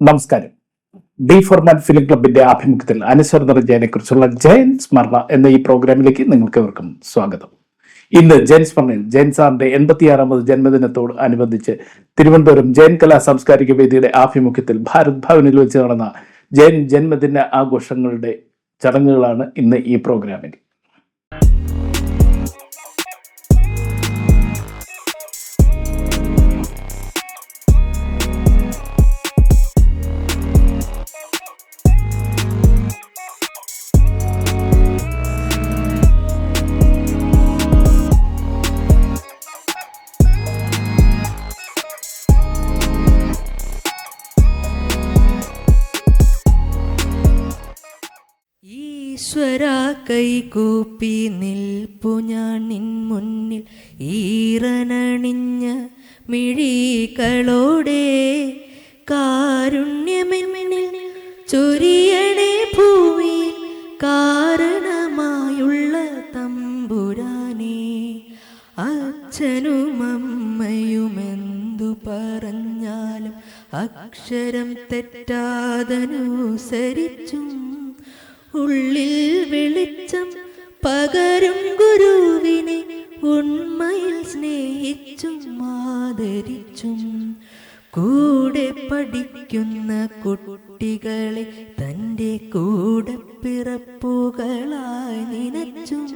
നമസ്കാരം. ഡി ഫോർമാൻ ഫിലിം ക്ലബിന്റെ ആഭിമുഖ്യത്തിൽ അനശ്വര ജയനെ കുറിച്ചുള്ള ജയൻ സ്മരണ എന്ന ഈ പ്രോഗ്രാമിലേക്ക് നിങ്ങൾക്ക് ഏവർക്കും സ്വാഗതം. ഇന്ന് ജയൻ സ്മരണയിൽ ജയൻ സാറിന്റെ 86ാമത് ജന്മദിനത്തോട് അനുബന്ധിച്ച് തിരുവനന്തപുരം ജയൻ കലാ സാംസ്കാരിക വേദിയുടെ ആഭിമുഖ്യത്തിൽ ഭാരത് ഭവനിൽ വെച്ച് നടന്ന ജയൻ ജന്മദിന ആഘോഷങ്ങളുടെ ചടങ്ങുകളാണ് ഇന്ന് ഈ പ്രോഗ്രാമിൽ. ഈശ്വര കൈകൂപ്പി നിൽപ്പു ഞാൻ നിൻ മുന്നിൽ ഈറനണിഞ്ഞ മിഴികളോടെ കാരുണ്യമെന്നിൽ ചൊരിയണേ ഭൂമിയിൽ കാരണമായുള്ള തമ്പുരാനെ. അച്ഛനും അമ്മയുമെന്തു പറഞ്ഞാലും അക്ഷരം തെറ്റാതനുസരിച്ചും ഉള്ളിൽ വെളിച്ചം പകരും ഗുരുവിനെ ഉണ്മയിൽ സ്നേഹിച്ചും ആദരിച്ചും കൂടെ പഠിക്കുന്ന കുട്ടികളെ തൻ്റെ കൂടെ പിറപ്പുകളായി നനച്ചും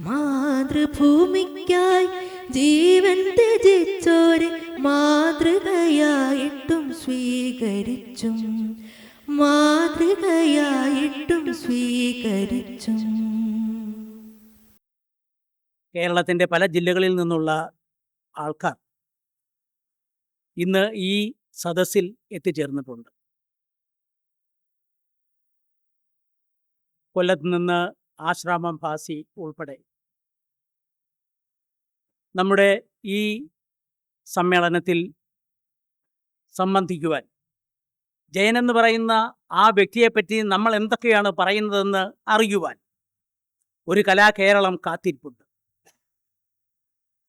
മാതൃഭൂമിക്കായി ജീവൻ ത്യജിച്ചോരെ മാതൃകയായിട്ടും സ്വീകരിച്ചും സ്വീകരിച്ചും. കേരളത്തിൻ്റെ പല ജില്ലകളിൽ നിന്നുള്ള ആൾക്കാർ ഇന്ന് ഈ സദസ്സിൽ എത്തിച്ചേർന്നിട്ടുണ്ട്. കൊല്ലത്ത് നിന്ന് ആശ്രാമം ഭാസി ഉൾപ്പെടെ നമ്മുടെ ഈ സമ്മേളനത്തിൽ സംബന്ധിക്കുവാൻ ജയൻ എന്ന് പറയുന്ന ആ വ്യക്തിയെപ്പറ്റി നമ്മൾ എന്തൊക്കെയാണ് പറയുന്നതെന്ന് അറിയുവാൻ ഒരു കലാകേരളം കാത്തിരിപ്പുണ്ട്.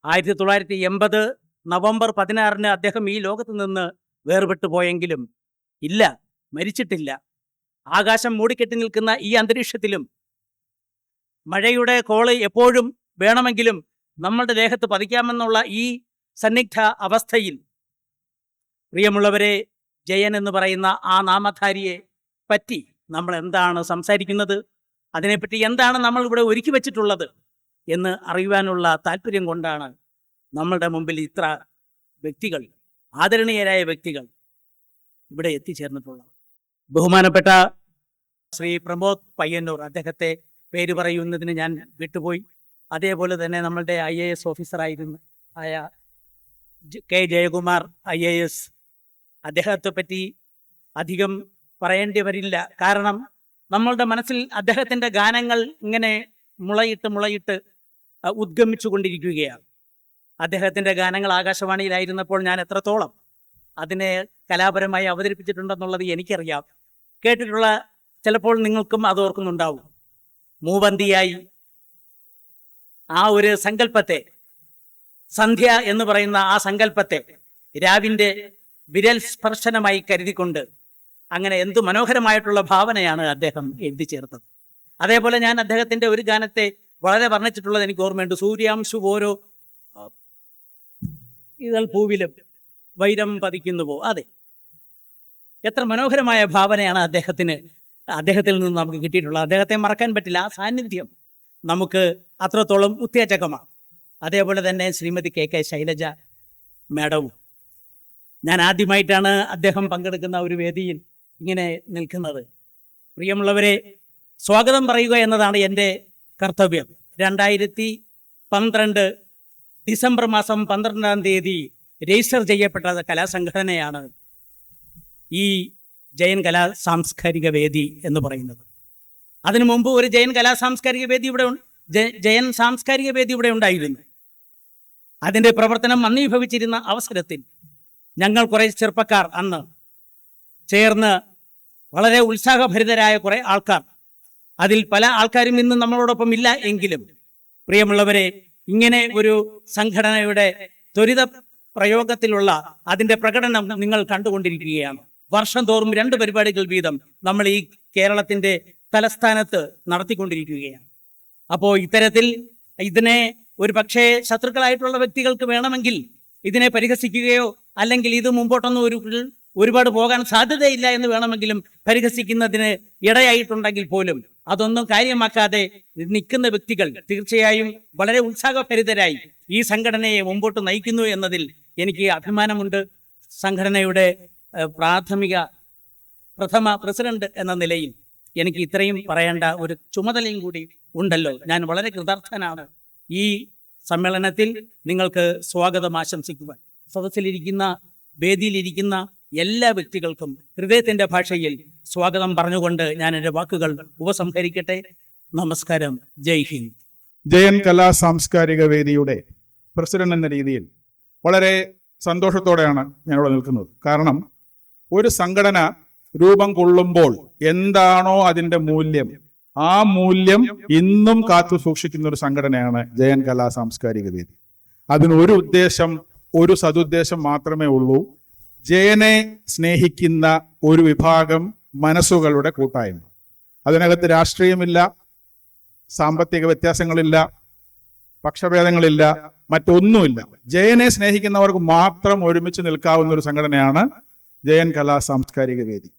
1980 നവംബർ 16 അദ്ദേഹം ഈ ലോകത്ത് നിന്ന് വേർപെട്ടു പോയെങ്കിലും ഇല്ല, മരിച്ചിട്ടില്ല. ആകാശം മൂടിക്കെട്ടി നിൽക്കുന്ന ഈ അന്തരീക്ഷത്തിലും മഴയുടെ കോള് എപ്പോഴും വേണമെങ്കിലും നമ്മളുടെ ദേഹത്ത് പതിക്കാമെന്നുള്ള ഈ സന്നിഗ്ധ അവസ്ഥയിൽ പ്രിയമുള്ളവരെ, ജയൻ എന്ന് പറയുന്ന ആ നാമധാരിയെ പറ്റി നമ്മൾ എന്താണ് സംസാരിക്കുന്നത്, അതിനെപ്പറ്റി എന്താണ് നമ്മൾ ഇവിടെ ഒരുക്കി വച്ചിട്ടുള്ളത് എന്ന് അറിയുവാനുള്ള താല്പര്യം കൊണ്ടാണ് നമ്മളുടെ മുമ്പിൽ ഇത്ര വ്യക്തികൾ, ആദരണീയരായ വ്യക്തികൾ ഇവിടെ എത്തിച്ചേർന്നിട്ടുള്ളത്. ബഹുമാനപ്പെട്ട ശ്രീ പ്രമോദ് പയ്യന്നൂർ, അദ്ദേഹത്തെ പേര് പറയുന്നതിന് ഞാൻ വിട്ടുപോയി. അതേപോലെ തന്നെ നമ്മളുടെ IAS ഓഫീസറായിരുന്നു ആയ കെ ജയകുമാർ IAS, അദ്ദേഹത്തെ പറ്റി അധികം പറയേണ്ടി വരില്ല. കാരണം നമ്മളുടെ മനസ്സിൽ അദ്ദേഹത്തിൻ്റെ ഗാനങ്ങൾ ഇങ്ങനെ മുളയിട്ട് ഉദ്ഗമിച്ചു കൊണ്ടിരിക്കുകയാണ്. അദ്ദേഹത്തിൻ്റെ ഗാനങ്ങൾ ആകാശവാണിയിലായിരുന്നപ്പോൾ ഞാൻ എത്രത്തോളം അതിനെ കലാപരമായി അവതരിപ്പിച്ചിട്ടുണ്ടെന്നുള്ളത് എനിക്കറിയാം. കേട്ടിട്ടുള്ള ചിലപ്പോൾ നിങ്ങൾക്കും അത് ഓർക്കുന്നുണ്ടാവും. മൂവന്തിയായി ആ ഒരു സങ്കല്പത്തെ, സന്ധ്യ എന്ന് പറയുന്ന ആ സങ്കല്പത്തെ രാവിൻ്റെ വിരൽ സ്പർശനമായി കരുതിക്കൊണ്ട് അങ്ങനെ എന്തു മനോഹരമായിട്ടുള്ള ഭാവനയാണ് അദ്ദേഹം എഴുതി ചേർത്തത്. അതേപോലെ ഞാൻ അദ്ദേഹത്തിൻ്റെ ഒരു ഗാനത്തെ വളരെ വർണ്ണിച്ചിട്ടുള്ളത് എനിക്ക് ഓർമ്മയുണ്ട്. സൂര്യാംശു ഓരോ ഇതൾ പൂവിലും വൈരം പതിക്കുന്നുവോ. അതെ, എത്ര മനോഹരമായ ഭാവനയാണ് അദ്ദേഹത്തിൽ നിന്ന് നമുക്ക് കിട്ടിയിട്ടുള്ളത്. അദ്ദേഹത്തെ മറക്കാൻ പറ്റില്ല. ആ സാന്നിധ്യം നമുക്ക് അത്രത്തോളം ഉത്തേജകമാണ്. അതേപോലെ തന്നെ ശ്രീമതി KK ശൈലജ മാഡവും. ഞാൻ ആദ്യമായിട്ടാണ് അദ്ദേഹം പങ്കെടുക്കുന്ന ഒരു വേദിയിൽ ഇങ്ങനെ നിൽക്കുന്നത്. പ്രിയമുള്ളവരെ, സ്വാഗതം പറയുക എന്നതാണ് എൻ്റെ കർത്തവ്യം. 2012 ഡിസംബർ മാസം 12-ാം തീയതി രജിസ്റ്റർ ചെയ്യപ്പെട്ട കലാസംഘടനയാണ് ഈ ജയൻ കലാ സാംസ്കാരിക വേദി എന്ന് പറയുന്നത്. അതിനു മുമ്പ് ഒരു ജയൻ കലാ സാംസ്കാരിക വേദി ജയൻ സാംസ്കാരിക വേദി ഇവിടെ ഉണ്ടായിരുന്നു. അതിൻ്റെ പ്രവർത്തനം മന്ദീഭവിച്ചിരുന്ന അവസരത്തിൽ ഞങ്ങൾ കുറേ ചെറുപ്പക്കാർ അന്ന് ചേർന്ന് വളരെ ഉത്സാഹഭരിതരായ കുറേ ആൾക്കാർ, അതിൽ പല ആൾക്കാരും ഇന്ന് നമ്മളോടൊപ്പം ഇല്ല എങ്കിലും പ്രിയമുള്ളവരെ, ഇങ്ങനെ ഒരു സംഘടനയുടെ ത്വരിത പ്രയോഗത്തിലുള്ള അതിൻ്റെ പ്രകടനം നിങ്ങൾ കണ്ടുകൊണ്ടിരിക്കുകയാണ്. വർഷം തോറും 2 പരിപാടികൾ വീതം നമ്മൾ ഈ കേരളത്തിൻ്റെ തലസ്ഥാനത്ത് നടത്തിക്കൊണ്ടിരിക്കുകയാണ്. അപ്പോൾ ഇത്തരത്തിൽ ഇതിനെ ഒരു പക്ഷേ ശത്രുക്കളായിട്ടുള്ള വ്യക്തികൾക്ക് വേണമെങ്കിൽ ഇതിനെ പരിഹസിക്കുകയോ അല്ലെങ്കിൽ ഇത് മുമ്പോട്ടൊന്നും ഒരുപാട് പോകാൻ സാധ്യതയില്ല എന്ന് വേണമെങ്കിലും പരിഹസിക്കുന്നതിന് ഇടയായിട്ടുണ്ടെങ്കിൽ പോലും അതൊന്നും കാര്യമാക്കാതെ നിൽക്കുന്ന വ്യക്തികൾ തീർച്ചയായും വളരെ ഉത്സാഹഭരിതരായി ഈ സംഘടനയെ മുമ്പോട്ട് നയിക്കുന്നു എന്നതിൽ എനിക്ക് അഭിമാനമുണ്ട്. സംഘടനയുടെ പ്രഥമ പ്രസിഡന്റ് എന്ന നിലയിൽ എനിക്ക് ഇത്രയും പറയേണ്ട ഒരു ചുമതലയും കൂടി ഉണ്ടല്ലോ. ഞാൻ വളരെ കൃതാർത്ഥനാണ് ഈ സമ്മേളനത്തിൽ നിങ്ങൾക്ക് സ്വാഗതം ആശംസിക്കുവാൻ. സദസ്സിലിരിക്കുന്ന വേദിയിലിരിക്കുന്ന എല്ലാ വ്യക്തികൾക്കും ഹൃദയത്തിൻ്റെ ഭാഷയിൽ സ്വാഗതം പറഞ്ഞുകൊണ്ട് ഞാൻ എൻ്റെ വാക്കുകൾ ഉപസംഹരിക്കട്ടെ. നമസ്കാരം. ജയ് ഹിന്ദ്. ജയൻ കലാ സാംസ്കാരിക വേദിയുടെ പ്രസിഡന്റ് എന്ന രീതിയിൽ വളരെ സന്തോഷത്തോടെയാണ് ഞാനിവിടെ നിൽക്കുന്നത്. കാരണം ഒരു സംഘടന രൂപം കൊള്ളുമ്പോൾ എന്താണോ അതിൻ്റെ മൂല്യം, ആ മൂല്യം ഇന്നും കാത്തു സൂക്ഷിക്കുന്ന ഒരു സംഘടനയാണ് ജയൻ കലാ സാംസ്കാരിക വേദി. അതിനൊരു ഉദ്ദേശം, ഒരു സതുദ്ദേശം മാത്രമേ ഉള്ളൂ: ജയനെ സ്നേഹിക്കുന്ന ഒരു വിഭാഗം മനസ്സുകളുടെ കൂട്ടായ്മ. അതിനകത്ത് രാഷ്ട്രീയമില്ല, സാമ്പത്തിക വ്യത്യാസങ്ങളില്ല, പക്ഷഭേദങ്ങളില്ല, മറ്റൊന്നുമില്ല. ജയനെ സ്നേഹിക്കുന്നവർക്ക് മാത്രം ഒരുമിച്ച് നിൽക്കാവുന്ന ഒരു സംഘടനയാണ് ജയൻ കലാ സാംസ്കാരിക വേദി.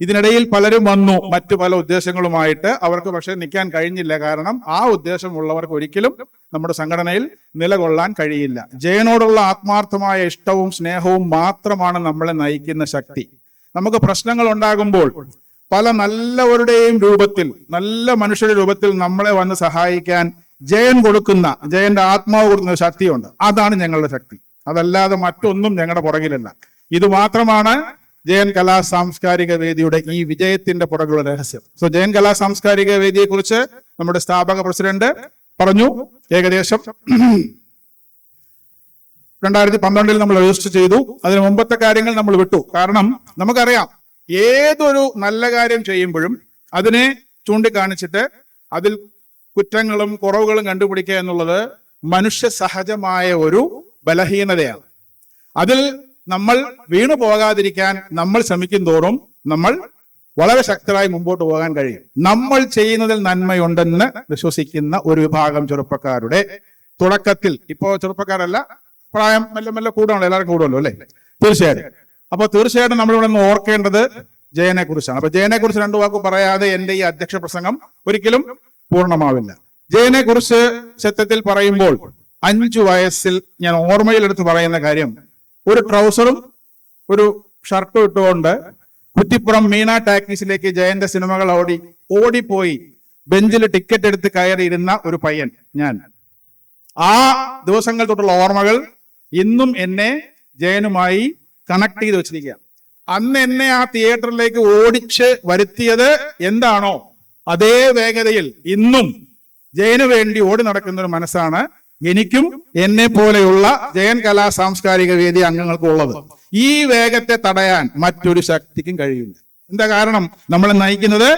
ഇതിനിടയിൽ പലരും വന്നു മറ്റു പല ഉദ്ദേശങ്ങളുമായിട്ട്. അവർക്ക് പക്ഷെ നിൽക്കാൻ കഴിഞ്ഞില്ല. കാരണം ആ ഉദ്ദേശമുള്ളവർക്ക് ഒരിക്കലും നമ്മുടെ സംഘടനയിൽ നിലകൊള്ളാൻ കഴിയില്ല. ജയനോടുള്ള ആത്മാർത്ഥമായ ഇഷ്ടവും സ്നേഹവും മാത്രമാണ് നമ്മളെ നയിക്കുന്ന ശക്തി. നമുക്ക് പ്രശ്നങ്ങൾ ഉണ്ടാകുമ്പോൾ പല നല്ലവരുടെയും രൂപത്തിൽ, നല്ല മനുഷ്യരുടെ രൂപത്തിൽ നമ്മളെ വന്ന് സഹായിക്കാൻ ജയന്റെ ആത്മാവ് കൊടുക്കുന്ന ഒരു ശക്തിയുണ്ട്. അതാണ് ഞങ്ങളുടെ ശക്തി. അതല്ലാതെ മറ്റൊന്നും ഞങ്ങളുടെ പുറകിലല്ല. ഇത് മാത്രമാണ് ജയൻ കലാ സാംസ്കാരിക വേദിയുടെ ഈ വിജയത്തിന്റെ പുറകുള്ള രഹസ്യം. സോ ജയൻ കലാ സാംസ്കാരിക വേദിയെ കുറിച്ച് നമ്മുടെ സ്ഥാപക പ്രസിഡന്റ് പറഞ്ഞു. ഏകദേശം 2012 നമ്മൾ രജിസ്റ്റർ ചെയ്തു. അതിന് മുമ്പത്തെ കാര്യങ്ങൾ നമ്മൾ വിട്ടു. കാരണം നമുക്കറിയാം, ഏതൊരു നല്ല കാര്യം ചെയ്യുമ്പോഴും അതിനെ ചൂണ്ടിക്കാണിച്ചിട്ട് അതിൽ കുറ്റങ്ങളും കുറവുകളും കണ്ടുപിടിക്കുക എന്നുള്ളത് മനുഷ്യ സഹജമായ ഒരു ബലഹീനതയാണ്. അതിൽ നമ്മൾ വീണു പോകാതിരിക്കാൻ നമ്മൾ ശ്രമിക്കും തോറും നമ്മൾ വളരെ ശക്തരായി മുമ്പോട്ട് പോകാൻ കഴിയും. നമ്മൾ ചെയ്യുന്നതിൽ നന്മയുണ്ടെന്ന് വിശ്വസിക്കുന്ന ഒരു വിഭാഗം ചെറുപ്പക്കാരുടെ തുടക്കത്തിൽ, ഇപ്പോ ചെറുപ്പക്കാരല്ല, പ്രായം മെല്ലെ മെല്ലെ കൂടുകയാണല്ലോ, എല്ലാവരും കൂടുമല്ലോ അല്ലെ? തീർച്ചയായിട്ടും. അപ്പൊ തീർച്ചയായിട്ടും നമ്മളിവിടെ നിന്ന് ഓർക്കേണ്ടത് ജയനെ കുറിച്ചാണ്. അപ്പൊ ജയനെ കുറിച്ച് 2 വാക്ക് പറയാതെ എന്റെ ഈ അധ്യക്ഷ പ്രസംഗം ഒരിക്കലും പൂർണ്ണമാവില്ല. ജയനെ കുറിച്ച് സത്യത്തിൽ പറയുമ്പോൾ 5 വയസ്സിൽ ഞാൻ ഓർമ്മയിലെടുത്ത് പറയുന്ന കാര്യം, ഒരു ട്രൗസറും ഒരു ഷർട്ടും ഇട്ടുകൊണ്ട് കുറ്റിപ്പുറം മീന ടാക്കീസിലേക്ക് ജയന്റെ സിനിമകൾ ഓടിപ്പോയി ബെഞ്ചിൽ ടിക്കറ്റ് എടുത്ത് കയറിയിരുന്ന ഒരു പയ്യൻ ഞാൻ. ആ ദിവസങ്ങൾ തൊട്ടുള്ള ഓർമ്മകൾ ഇന്നും എന്നെ ജയനുമായി കണക്ട് ചെയ്ത് വെച്ചിരിക്കുക. അന്ന് എന്നെ ആ തിയേറ്ററിലേക്ക് ഓടിച്ച് വരുത്തിയത് എന്താണോ അതേ വേഗതയിൽ ഇന്നും ജയന് വേണ്ടി ഓടി നടക്കുന്ന ഒരു മനസ്സാണ് എനിക്കും എന്നെ പോലെയുള്ള ജയൻ കലാ സാംസ്കാരിക വേദി അംഗങ്ങൾക്കും ഉള്ളത്. ഈ വേഗത്തെ തടയാൻ മറ്റൊരു ശക്തിക്കും കഴിയില്ല. എന്താ കാരണം? നമ്മളെ നയിക്കുന്നത്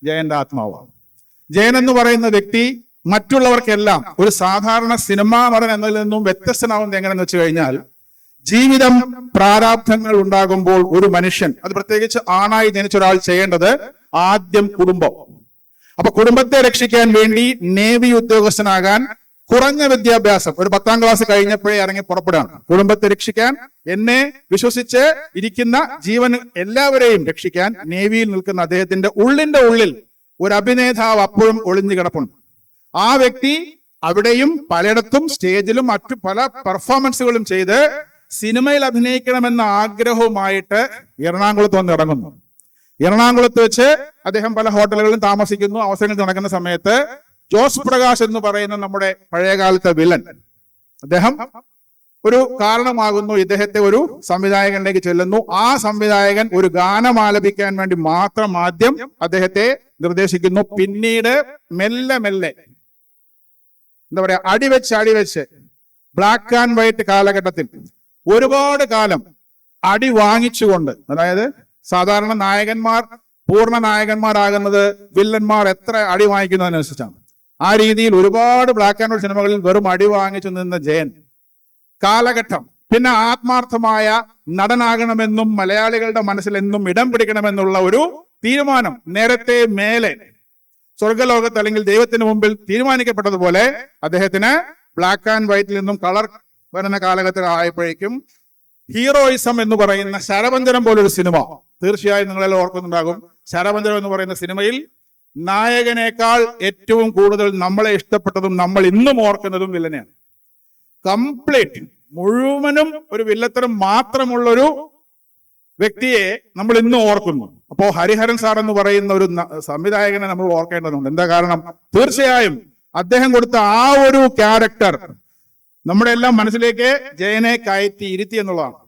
ജയന്റെ ആത്മാവാണ്. ജയൻ എന്ന് പറയുന്ന വ്യക്തി മറ്റുള്ളവർക്കെല്ലാം ഒരു സാധാരണ സിനിമാ നടൻ എന്നതിൽ നിന്നും വ്യത്യസ്തനാവുന്നത് എങ്ങനെയെന്ന് വെച്ച് കഴിഞ്ഞാൽ, ജീവിതം പ്രാരാബ്ധങ്ങൾ ഉണ്ടാകുമ്പോൾ ഒരു മനുഷ്യൻ, അത് പ്രത്യേകിച്ച് ആണായി ജനിച്ച ഒരാൾ ചെയ്യേണ്ടത് ആദ്യം കുടുംബം. അപ്പൊ കുടുംബത്തെ രക്ഷിക്കാൻ വേണ്ടി നേവി ഉദ്യോഗസ്ഥനാകാൻ കുറഞ്ഞ വിദ്യാഭ്യാസം, ഒരു 10ാം ക്ലാസ് കഴിഞ്ഞപ്പോഴേ ഇറങ്ങി പുറപ്പെടുകയാണ്. കുടുംബത്തെ രക്ഷിക്കാൻ, എന്നെ വിശ്വസിച്ച് ഇരിക്കുന്ന ജീവൻ എല്ലാവരെയും രക്ഷിക്കാൻ നേവിയിൽ നിൽക്കുന്ന അദ്ദേഹത്തിന്റെ ഉള്ളിൽ ഒരു അഭിനേതാവ് അപ്പോഴും ഒളിഞ്ഞു കിടപ്പുണ്ട്. ആ വ്യക്തി അവിടെയും പലയിടത്തും സ്റ്റേജിലും മറ്റു പല പെർഫോമൻസുകളും ചെയ്ത് സിനിമയിൽ അഭിനയിക്കണമെന്ന ആഗ്രഹവുമായിട്ട് എറണാകുളത്ത് വന്ന് ഇറങ്ങുന്നു. എറണാകുളത്ത് വെച്ച് അദ്ദേഹം പല ഹോട്ടലുകളിലും താമസിക്കുന്നു. അവസരങ്ങൾ നടക്കുന്ന സമയത്ത് ജോസ് പ്രകാശ് എന്ന് പറയുന്ന നമ്മുടെ പഴയകാലത്തെ വില്ലൻ, അദ്ദേഹം ഒരു കാരണമാകുന്നു. ഇദ്ദേഹത്തെ ഒരു സംവിധായകനിലേക്ക് ചെല്ലുന്നു. ആ സംവിധായകൻ ഒരു ഗാനം ആലപിക്കാൻ വേണ്ടി മാത്രം ആദ്യം അദ്ദേഹത്തെ നിർദ്ദേശിക്കുന്നു. പിന്നീട് മെല്ലെ മെല്ലെ എന്താ പറയാ, അടിവെച്ച് ബ്ലാക്ക് ആൻഡ് വൈറ്റ് കാലഘട്ടത്തിൽ ഒരുപാട് കാലം അടി വാങ്ങിച്ചുകൊണ്ട്, അതായത് സാധാരണ നായകന്മാർ പൂർണ്ണ നായകന്മാരാകുന്നത് വില്ലന്മാർ എത്ര അടി വാങ്ങിക്കുന്നതിനനുസരിച്ചാണ്. ആ രീതിയിൽ ഒരുപാട് ബ്ലാക്ക് ആൻഡ് വൈറ്റ് സിനിമകളിൽ വെറും അടി വാങ്ങിച്ചു നിന്ന ജയൻ കാലഘട്ടം പിന്നെ ആത്മാർത്ഥമായ നടനാകണമെന്നും മലയാളികളുടെ മനസ്സിൽ എന്നും ഇടം പിടിക്കണമെന്നുള്ള ഒരു തീരുമാനം നേരത്തെ മേലെ സ്വർഗലോകത്ത് അല്ലെങ്കിൽ ദൈവത്തിന് മുമ്പിൽ തീരുമാനിക്കപ്പെട്ടതുപോലെ അദ്ദേഹത്തിന് ബ്ലാക്ക് ആൻഡ് വൈറ്റിൽ നിന്നും കളർ വരുന്ന കാലഘട്ടത്തിൽ ആയപ്പോഴേക്കും ഹീറോയിസം എന്ന് പറയുന്ന ശരപഞ്ചരം പോലൊരു സിനിമ, തീർച്ചയായും നിങ്ങളെല്ലാം ഓർക്കുന്നുണ്ടാകും. ശരപഞ്ചരം എന്ന് പറയുന്ന സിനിമയിൽ നായകനേക്കാൾ ഏറ്റവും കൂടുതൽ നമ്മളെ ഇഷ്ടപ്പെട്ടതും നമ്മൾ ഇന്നും ഓർക്കുന്നതും വില്ലനെയാണ്. കംപ്ലീറ്റ് മുഴുവനും ഒരു വില്ലത്തരം മാത്രമുള്ളൊരു വ്യക്തിയെ നമ്മൾ ഇന്നും ഓർക്കുന്നു. അപ്പോ ഹരിഹരൻ സാർ എന്ന് പറയുന്ന ഒരു സംവിധായകനെ നമ്മൾ ഓർക്കേണ്ടതുണ്ട്. എന്താ കാരണം? തീർച്ചയായും അദ്ദേഹം കൊടുത്ത ആ ഒരു ക്യാരക്ടർ നമ്മുടെ എല്ലാം മനസ്സിലേക്ക് ജയനെ കയറ്റി ഇരുത്തി എന്നുള്ളതാണ്.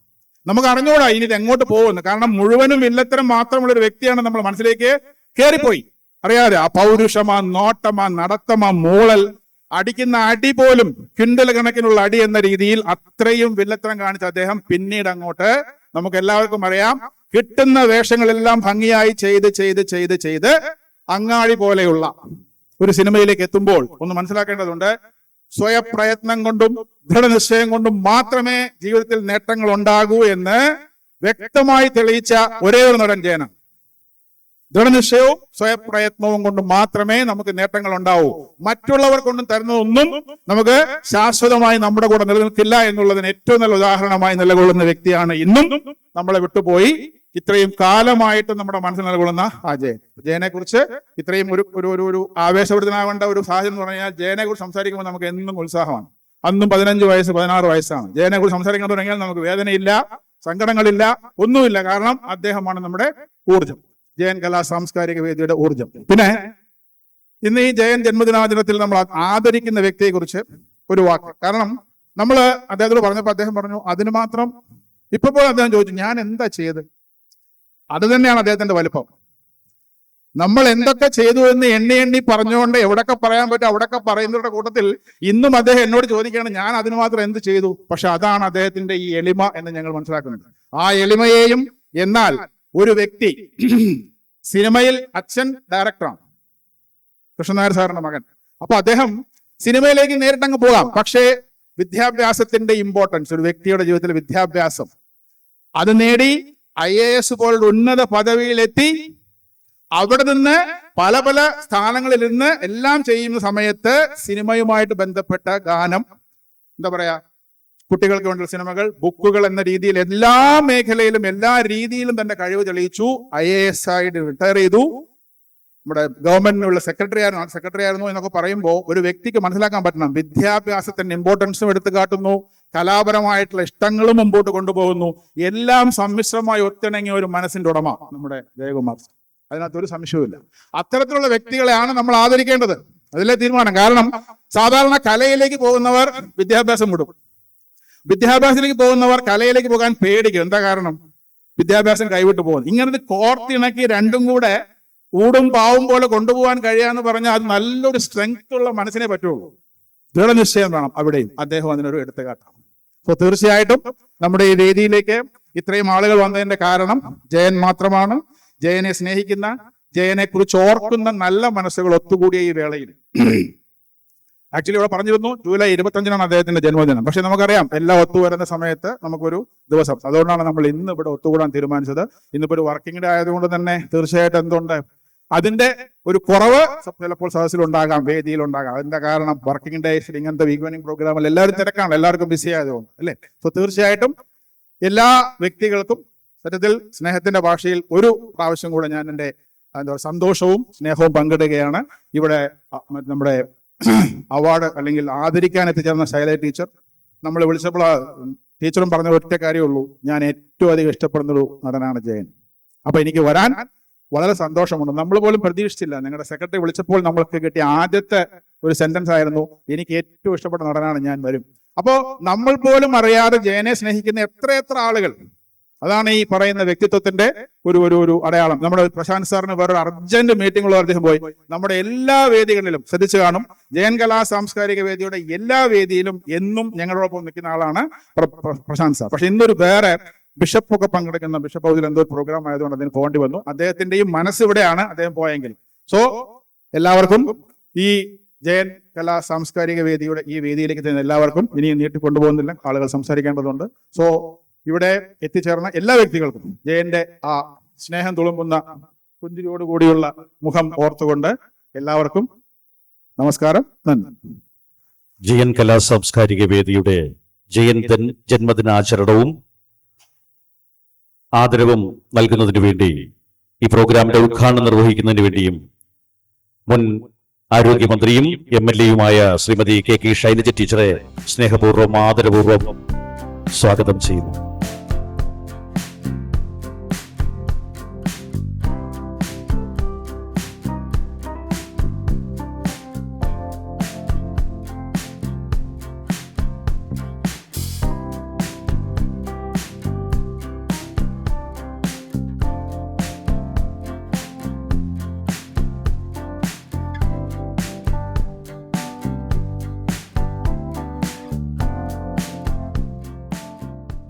നമുക്ക് അറിഞ്ഞുകൂടാ ഇനി ഇത് എങ്ങോട്ട് പോകുന്നു. കാരണം മുഴുവനും വില്ലത്തരം മാത്രമുള്ള ഒരു വ്യക്തിയാണ് നമ്മൾ മനസ്സിലേക്ക് കയറിപ്പോയി. അറിയാതെ ആ പൗരുഷമാ, നോട്ടമാ, നടത്തമാ, മൂളൽ, അടിക്കുന്ന അടി പോലും ക്വിന്റൽ കണക്കിനുള്ള അടി എന്ന രീതിയിൽ അത്രയും വില്ലത്തരം കാണിച്ച അദ്ദേഹം പിന്നീട് അങ്ങോട്ട് നമുക്ക് എല്ലാവർക്കും അറിയാം, കിട്ടുന്ന വേഷങ്ങളെല്ലാം ഭംഗിയായി ചെയ്ത് ചെയ്ത് ചെയ്ത് ചെയ്ത് അങ്ങാടി പോലെയുള്ള ഒരു സിനിമയിലേക്ക് എത്തുമ്പോൾ ഒന്ന് മനസ്സിലാക്കേണ്ടതുണ്ട്, സ്വയപ്രയത്നം കൊണ്ടും ദൃഢനിശ്ചയം കൊണ്ടും മാത്രമേ ജീവിതത്തിൽ നേട്ടങ്ങൾ ഉണ്ടാകൂ എന്ന് വ്യക്തമായി തെളിയിച്ച ഒരേ ഒരു നടൻ ജയനാണ്. ദൃഢനിശ്ചയവും സ്വയപ്രയത്നവും കൊണ്ട് മാത്രമേ നമുക്ക് നേട്ടങ്ങൾ ഉണ്ടാവൂ. മറ്റുള്ളവർ കൊണ്ടും തരുന്നതൊന്നും നമുക്ക് ശാശ്വതമായി നമ്മുടെ കൂടെ നിലനിൽക്കില്ല എന്നുള്ളതിന് ഏറ്റവും നല്ല ഉദാഹരണമായി നിലകൊള്ളുന്ന വ്യക്തിയാണ് ഇന്നും നമ്മളെ വിട്ടുപോയി ഇത്രയും കാലമായിട്ട് നമ്മുടെ മനസ്സിൽ നിലകൊള്ളുന്ന ആ ജയൻ. ജയനെ കുറിച്ച് ഇത്രയും ഒരു ആവേശഭരിതനാവേണ്ട ഒരു സാഹചര്യം എന്ന് പറഞ്ഞാൽ ജയനെ കുറിച്ച് സംസാരിക്കുമ്പോൾ നമുക്ക് എന്നും ഉത്സാഹമാണ്. അന്നും 15 വയസ്സ് 16 വയസ്സാണ്. ജയനെ കുറിച്ച് സംസാരിക്കാൻ തുടങ്ങിയാൽ നമുക്ക് വേദനയില്ല, സങ്കടങ്ങളില്ല, ഒന്നുമില്ല. കാരണം അദ്ദേഹമാണ് നമ്മുടെ ഊർജം, ജയൻ കലാ സാംസ്കാരിക വേദിയുടെ ഊർജം. പിന്നെ ഇന്ന് ഈ ജയൻ ജന്മദിനാചരണത്തിൽ നമ്മൾ ആദരിക്കുന്ന വ്യക്തിയെ കുറിച്ച് ഒരു വാക്ക്. കാരണം നമ്മൾ അദ്ദേഹത്തോട് പറഞ്ഞപ്പോൾ അദ്ദേഹം പറഞ്ഞു അതിന് മാത്രം ഇപ്പൊ പോലും അദ്ദേഹം ചോദിച്ചു ഞാൻ എന്താ ചെയ്ത്. അത് തന്നെയാണ് അദ്ദേഹത്തിന്റെ വലിപ്പം. നമ്മൾ എന്തൊക്കെ ചെയ്തു എന്ന് എണ്ണി എണ്ണി പറഞ്ഞുകൊണ്ട് എവിടൊക്കെ പറയാൻ പറ്റും അവിടൊക്കെ പറയുന്നവരുടെ കൂട്ടത്തിൽ ഇന്നും അദ്ദേഹം എന്നോട് ചോദിക്കുകയാണ് ഞാൻ അതിന് മാത്രം എന്ത് ചെയ്തു. പക്ഷെ അതാണ് അദ്ദേഹത്തിന്റെ ഈ എളിമ എന്ന് ഞങ്ങൾ മനസ്സിലാക്കുന്നുണ്ട്. ആ എളിമയെയും, എന്നാൽ ഒരു വ്യക്തി സിനിമയിൽ അച്ഛൻ ഡയറക്ടറാണ്, കൃഷ്ണനായർ സാറിന്റെ മകൻ. അപ്പൊ അദ്ദേഹം സിനിമയിലേക്ക് നേരിട്ടങ്ങ് പോകാം. പക്ഷേ വിദ്യാഭ്യാസത്തിന്റെ ഇമ്പോർട്ടൻസ്, ഒരു വ്യക്തിയുടെ ജീവിതത്തിൽ വിദ്യാഭ്യാസം അത് നേടി IAS പോലുള്ള ഉന്നത പദവിയിലെത്തി അവിടെ നിന്ന് പല പല സ്ഥാനങ്ങളിൽ നിന്ന് എല്ലാം ചെയ്യുന്ന സമയത്ത് സിനിമയുമായിട്ട് ബന്ധപ്പെട്ട ഗാനം, എന്താ പറയാ, കുട്ടികൾക്ക് വേണ്ടിയുള്ള സിനിമകൾ, ബുക്കുകൾ എന്ന രീതിയിൽ എല്ലാ മേഖലയിലും എല്ലാ രീതിയിലും തന്റെ കഴിവ് തെളിയിച്ചു. IAS ആയിട്ട് റിട്ടയർ ചെയ്തു. നമ്മുടെ ഗവൺമെന്റിനുള്ള സെക്രട്ടറി ആയിരുന്നു എന്നൊക്കെ പറയുമ്പോൾ ഒരു വ്യക്തിക്ക് മനസ്സിലാക്കാൻ പറ്റണം വിദ്യാഭ്യാസത്തിന്റെ ഇമ്പോർട്ടൻസും എടുത്തു കാട്ടുന്നു, കലാപരമായിട്ടുള്ള ഇഷ്ടങ്ങളും മുമ്പോട്ട് കൊണ്ടുപോകുന്നു. എല്ലാം സമ്മിശ്രമായി ഒത്തിണങ്ങിയ ഒരു മനസ്സിന്റെ ഉടമ നമ്മുടെ ജയകുമാർ. അതിനകത്തൊരു സംശയവുമില്ല. അത്തരത്തിലുള്ള വ്യക്തികളെയാണ് നമ്മൾ ആദരിക്കേണ്ടത്. അതിലെ തീരുമാനം. കാരണം സാധാരണ കലയിലേക്ക് പോകുന്നവർ വിദ്യാഭ്യാസം വിടും, വിദ്യാഭ്യാസത്തിലേക്ക് പോകുന്നവർ കലയിലേക്ക് പോകാൻ പേടിക്കും. എന്താ കാരണം? വിദ്യാഭ്യാസം കൈവിട്ട് പോകുന്നു. ഇങ്ങനത്തെ കോർത്തിണക്കി രണ്ടും കൂടെ ഊടും പാവും പോലെ കൊണ്ടുപോകാൻ കഴിയാന്ന് പറഞ്ഞാൽ അത് നല്ലൊരു സ്ട്രെങ്ത് ഉള്ള മനസ്സിനെ പറ്റുള്ളൂ. ദൃഢനിശ്ചയം വേണം. അവിടെയും അദ്ദേഹം അതിനൊരു എടുത്തുകാട്ടാണ്. സോ തീർച്ചയായിട്ടും നമ്മുടെ ഈ വേദിയിലേക്ക് ഇത്രയും ആളുകൾ വന്നതിന്റെ കാരണം ജയൻ മാത്രമാണ്. ജയനെ സ്നേഹിക്കുന്ന, ജയനെ കുറിച്ച് ഓർക്കുന്ന നല്ല മനസ്സുകൾ ഒത്തുകൂടിയ ഈ വേളയിൽ, ആക്ച്വലി ഇവിടെ പറഞ്ഞിരുന്നു ജൂലൈ 25-നാണ് അദ്ദേഹത്തിന്റെ ജന്മദിനം. പക്ഷെ നമുക്കറിയാം എല്ലാം ഒത്തുവരുന്ന സമയത്ത് നമുക്കൊരു ദിവസം, അതുകൊണ്ടാണ് നമ്മൾ ഇന്ന് ഇവിടെ ഒത്തുകൂടാൻ തീരുമാനിച്ചത്. ഇന്നിപ്പോ ഒരു വർക്കിംഗ് ഡേ ആയതുകൊണ്ട് തന്നെ തീർച്ചയായിട്ടും എന്തുണ്ട്, അതിന്റെ ഒരു കുറവ് ചിലപ്പോൾ സദസ്സിലുണ്ടാകാം, വേദിയിലുണ്ടാകാം. അതിന്റെ കാരണം വർക്കിംഗ് ഡേയ്സിൽ ഇങ്ങനത്തെ ഈവനിങ് പ്രോഗ്രാമിൽ എല്ലാവരും തിരക്കാണ്, എല്ലാവർക്കും ബിസി ആയതുകൊണ്ട് അല്ലേ. സോ തീർച്ചയായിട്ടും എല്ലാ വ്യക്തികൾക്കും സത്യത്തിൽ സ്നേഹത്തിന്റെ ഭാഷയിൽ ഒരു പ്രാവശ്യം കൂടെ ഞാൻ എൻ്റെ സന്തോഷവും സ്നേഹവും പങ്കിടുകയാണ്. ഇവിടെ നമ്മുടെ അവാർഡ് അല്ലെങ്കിൽ ആദരിക്കാൻ എത്തിച്ചേർന്ന ശൈല ടീച്ചർ നമ്മൾ വിളിച്ചപ്പോൾ ടീച്ചറും പറഞ്ഞ ഒറ്റ കാര്യമുള്ളൂ, ഞാൻ ഏറ്റവും അധികം ഇഷ്ടപ്പെടുന്നൊരു നടനാണ് ജയൻ. അപ്പൊ എനിക്ക് വരാൻ വളരെ സന്തോഷമുണ്ട്. നമ്മൾ പോലും പ്രതീക്ഷിച്ചില്ല. നിങ്ങളുടെ സെക്രട്ടറി വിളിച്ചപ്പോൾ നമ്മൾക്ക് കിട്ടിയ ആദ്യത്തെ ഒരു സെന്റൻസ് ആയിരുന്നു, എനിക്ക് ഏറ്റവും ഇഷ്ടപ്പെട്ട നടനാണ്, ഞാൻ വരും. അപ്പോ നമ്മൾ പോലും അറിയാതെ ജയനെ സ്നേഹിക്കുന്ന എത്ര ആളുകൾ, അതാണ് ഈ പറയുന്ന വ്യക്തിത്വത്തിന്റെ ഒരു അടയാളം. നമ്മുടെ പ്രശാന്ത് സാറിന് വേറൊരു അർജന്റ് മീറ്റിംഗുള്ള അദ്ദേഹം പോയി. നമ്മുടെ എല്ലാ വേദികളിലും ശ്രദ്ധിച്ചു കാണും, ജയൻ കലാ സാംസ്കാരിക വേദിയുടെ എല്ലാ വേദിയിലും എന്നും ഞങ്ങളോടൊപ്പം നിൽക്കുന്ന ആളാണ് പ്രശാന്ത് സാർ. പക്ഷെ ഇന്നൊരു വേറെ ബിഷപ്പൊക്കെ പങ്കെടുക്കുന്ന ബിഷപ്പ് ഹൗസിൽ എന്തോ ഒരു പ്രോഗ്രാം ആയതുകൊണ്ട് അദ്ദേഹം പോകേണ്ടി വന്നു. അദ്ദേഹത്തിന്റെയും മനസ്സ് ഇവിടെയാണ് അദ്ദേഹം പോയെങ്കിൽ. സോ എല്ലാവർക്കും ഈ ജയൻ കലാ സാംസ്കാരിക വേദിയുടെ ഈ വേദിയിലേക്ക് തന്നെ എല്ലാവർക്കും ഇനിയും നീട്ടിക്കൊണ്ടുപോകുന്നില്ല, ആളുകൾ സംസാരിക്കേണ്ടതുണ്ട്. സോ ഇവിടെ എത്തിച്ചേർന്ന എല്ലാ വ്യക്തികൾക്കും ജയന്റെ ആ സ്നേഹം തുളുമ്പുന്ന പുഞ്ചിരിയോടുകൂടിയുള്ള മുഖം ഓർത്തുകൊണ്ട് എല്ലാവർക്കും നമസ്കാരം, നന്ദി. ജയൻ കലാ സാംസ്കാരിക വേദിയുടെ ജയൻ ജന്മദിനാചരണവും ആദരവും നൽകുന്നതിന് വേണ്ടി ഈ പ്രോഗ്രാമിന്റെ ഉദ്ഘാടനം നിർവഹിക്കുന്നതിന് വേണ്ടിയും മുൻ ആരോഗ്യമന്ത്രിയും MLA-യുമായ ശ്രീമതി KK ശൈലജ ടീച്ചറെ സ്നേഹപൂർവ്വം ആദരപൂർവ്വം സ്വാഗതം ചെയ്യുന്നു.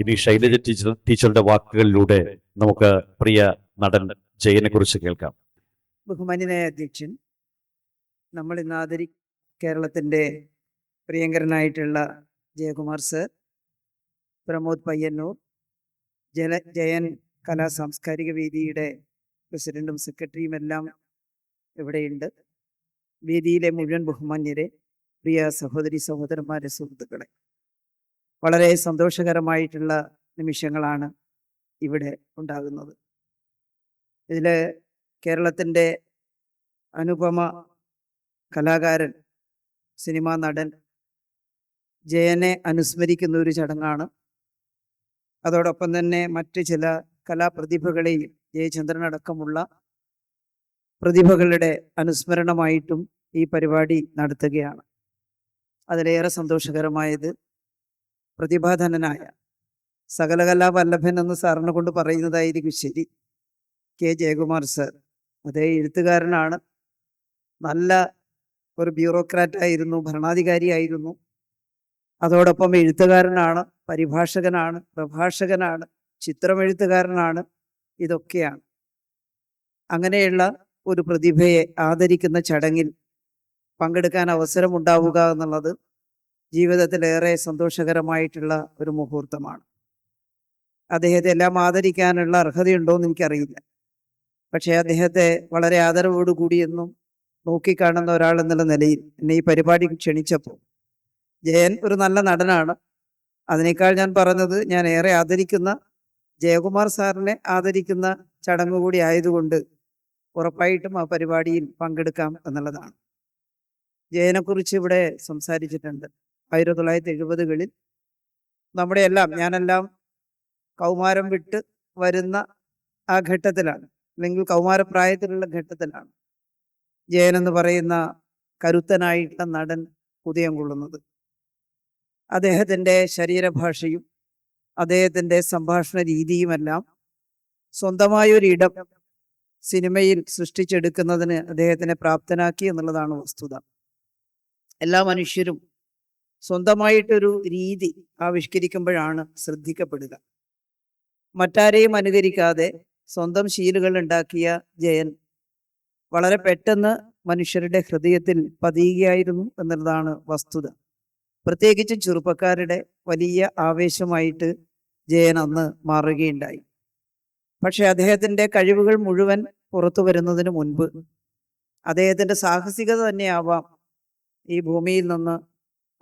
ഇനി ശൈലജ ടീച്ചറുടെ വാക്കുകളിലൂടെ നമുക്ക് പ്രിയ നടൻ ജയനെ കുറിച്ച് കേൾക്കാം. ബഹുമാന്യനായ അധ്യക്ഷൻ, നമ്മൾ ഇന്ന് കേരളത്തിൻ്റെ പ്രിയങ്കരനായിട്ടുള്ള ജയകുമാർ സർ, പ്രമോദ് പയ്യന്നൂർ, ജയൻ കലാ സാംസ്കാരിക വേദിയുടെ പ്രസിഡന്റും സെക്രട്ടറിയും എല്ലാം ഇവിടെയുണ്ട്. വേദിയിലെ മുഴുവൻ ബഹുമാന്യരെ, പ്രിയ സഹോദരി സഹോദരന്മാരെ, സുഹൃത്തുക്കളെ, വളരെ സന്തോഷകരമായിട്ടുള്ള നിമിഷങ്ങളാണ് ഇവിടെ ഉണ്ടാകുന്നത്. ഇതിൽ കേരളത്തിൻ്റെ അനുപമ കലാകാരൻ, സിനിമാ നടൻ ജയനെ അനുസ്മരിക്കുന്ന ഒരു ചടങ്ങാണ്. അതോടൊപ്പം തന്നെ മറ്റ് ചില കലാപ്രതിഭകളെയും, ജയചന്ദ്രനടക്കമുള്ള പ്രതിഭകളുടെ അനുസ്മരണമായിട്ടും ഈ പരിപാടി നടത്തുകയാണ്. അതിലേറെ സന്തോഷകരമായത് പ്രതിഭാധനനായ സകലകലാ വല്ലഭൻ എന്ന് സാറിനെ കൊണ്ട് പറയുന്നതായിരിക്കും ശരി, K. ജയകുമാർ സർ. അതേ എഴുത്തുകാരനാണ്, നല്ല ഒരു ബ്യൂറോക്രാറ്റായിരുന്നു, ഭരണാധികാരിയായിരുന്നു. അതോടൊപ്പം എഴുത്തുകാരനാണ്, പരിഭാഷകനാണ്, പ്രഭാഷകനാണ്, ചിത്രമെഴുത്തുകാരനാണ്. ഇതൊക്കെയാണ്. അങ്ങനെയുള്ള ഒരു പ്രതിഭയെ ആദരിക്കുന്ന ചടങ്ങിൽ പങ്കെടുക്കാൻ അവസരമുണ്ടാവുക എന്നുള്ളത് ജീവിതത്തിലേറെ സന്തോഷകരമായിട്ടുള്ള ഒരു മുഹൂർത്തമാണ്. അദ്ദേഹത്തെ എല്ലാം ആദരിക്കാനുള്ള അർഹതയുണ്ടോ എന്ന് എനിക്കറിയില്ല. പക്ഷേ അദ്ദേഹത്തെ വളരെ ആദരവോടുകൂടിയെന്നും നോക്കിക്കാണുന്ന ഒരാൾ എന്നുള്ള നിലയിൽ എന്നെ ഈ പരിപാടിക്ക് ക്ഷണിച്ചപ്പോൾ, ജയൻ ഒരു നല്ല നടനാണ്, അതിനേക്കാൾ ഞാൻ പറഞ്ഞത് ഞാൻ ഏറെ ആദരിക്കുന്ന ജയകുമാർ സാറിനെ ആദരിക്കുന്ന ചടങ്ങ് കൂടി ആയതുകൊണ്ട് ഉറപ്പായിട്ടും ആ പരിപാടിയിൽ പങ്കെടുക്കാം എന്നുള്ളതാണ്. ജയനെക്കുറിച്ച് ഇവിടെ സംസാരിച്ചിട്ടുണ്ട്. 1970-കളിൽ നമ്മുടെ എല്ലാം, ഞാനെല്ലാം കൗമാരം വിട്ട് വരുന്ന ആ ഘട്ടത്തിലാണ്, അല്ലെങ്കിൽ കൗമാരപ്രായത്തിലുള്ള ഘട്ടത്തിലാണ് ജയൻ എന്ന് പറയുന്ന കരുത്തനായിട്ടുള്ള നടൻ ഉദയം കൊള്ളുന്നത്. അദ്ദേഹത്തിൻ്റെ ശരീരഭാഷയും അദ്ദേഹത്തിൻ്റെ സംഭാഷണ രീതിയുമെല്ലാം സ്വന്തമായൊരിടം സിനിമയിൽ സൃഷ്ടിച്ചെടുക്കുന്നതിന് അദ്ദേഹത്തിനെ പ്രാപ്തനാക്കി എന്നുള്ളതാണ് വസ്തുത. എല്ലാ മനുഷ്യരും സ്വന്തമായിട്ടൊരു രീതി ആവിഷ്കരിക്കുമ്പോഴാണ് ശ്രദ്ധിക്കപ്പെടുക. മറ്റാരെയും അനുകരിക്കാതെ സ്വന്തം ശീലുകൾ ഉണ്ടാക്കിയ ജയൻ വളരെ പെട്ടെന്ന് മനുഷ്യരുടെ ഹൃദയത്തിൽ പതിയുകയായിരുന്നു എന്നുള്ളതാണ് വസ്തുത. പ്രത്യേകിച്ച് ചെറുപ്പക്കാരുടെ വലിയ ആവേശമായിട്ട് ജയൻ അന്ന് മാറുകയുണ്ടായി. പക്ഷെ അദ്ദേഹത്തിൻ്റെ കഴിവുകൾ മുഴുവൻ പുറത്തു വരുന്നതിന് മുൻപ് അദ്ദേഹത്തിൻ്റെ സാഹസികത തന്നെയാവാം ഈ ഭൂമിയിൽ നിന്ന്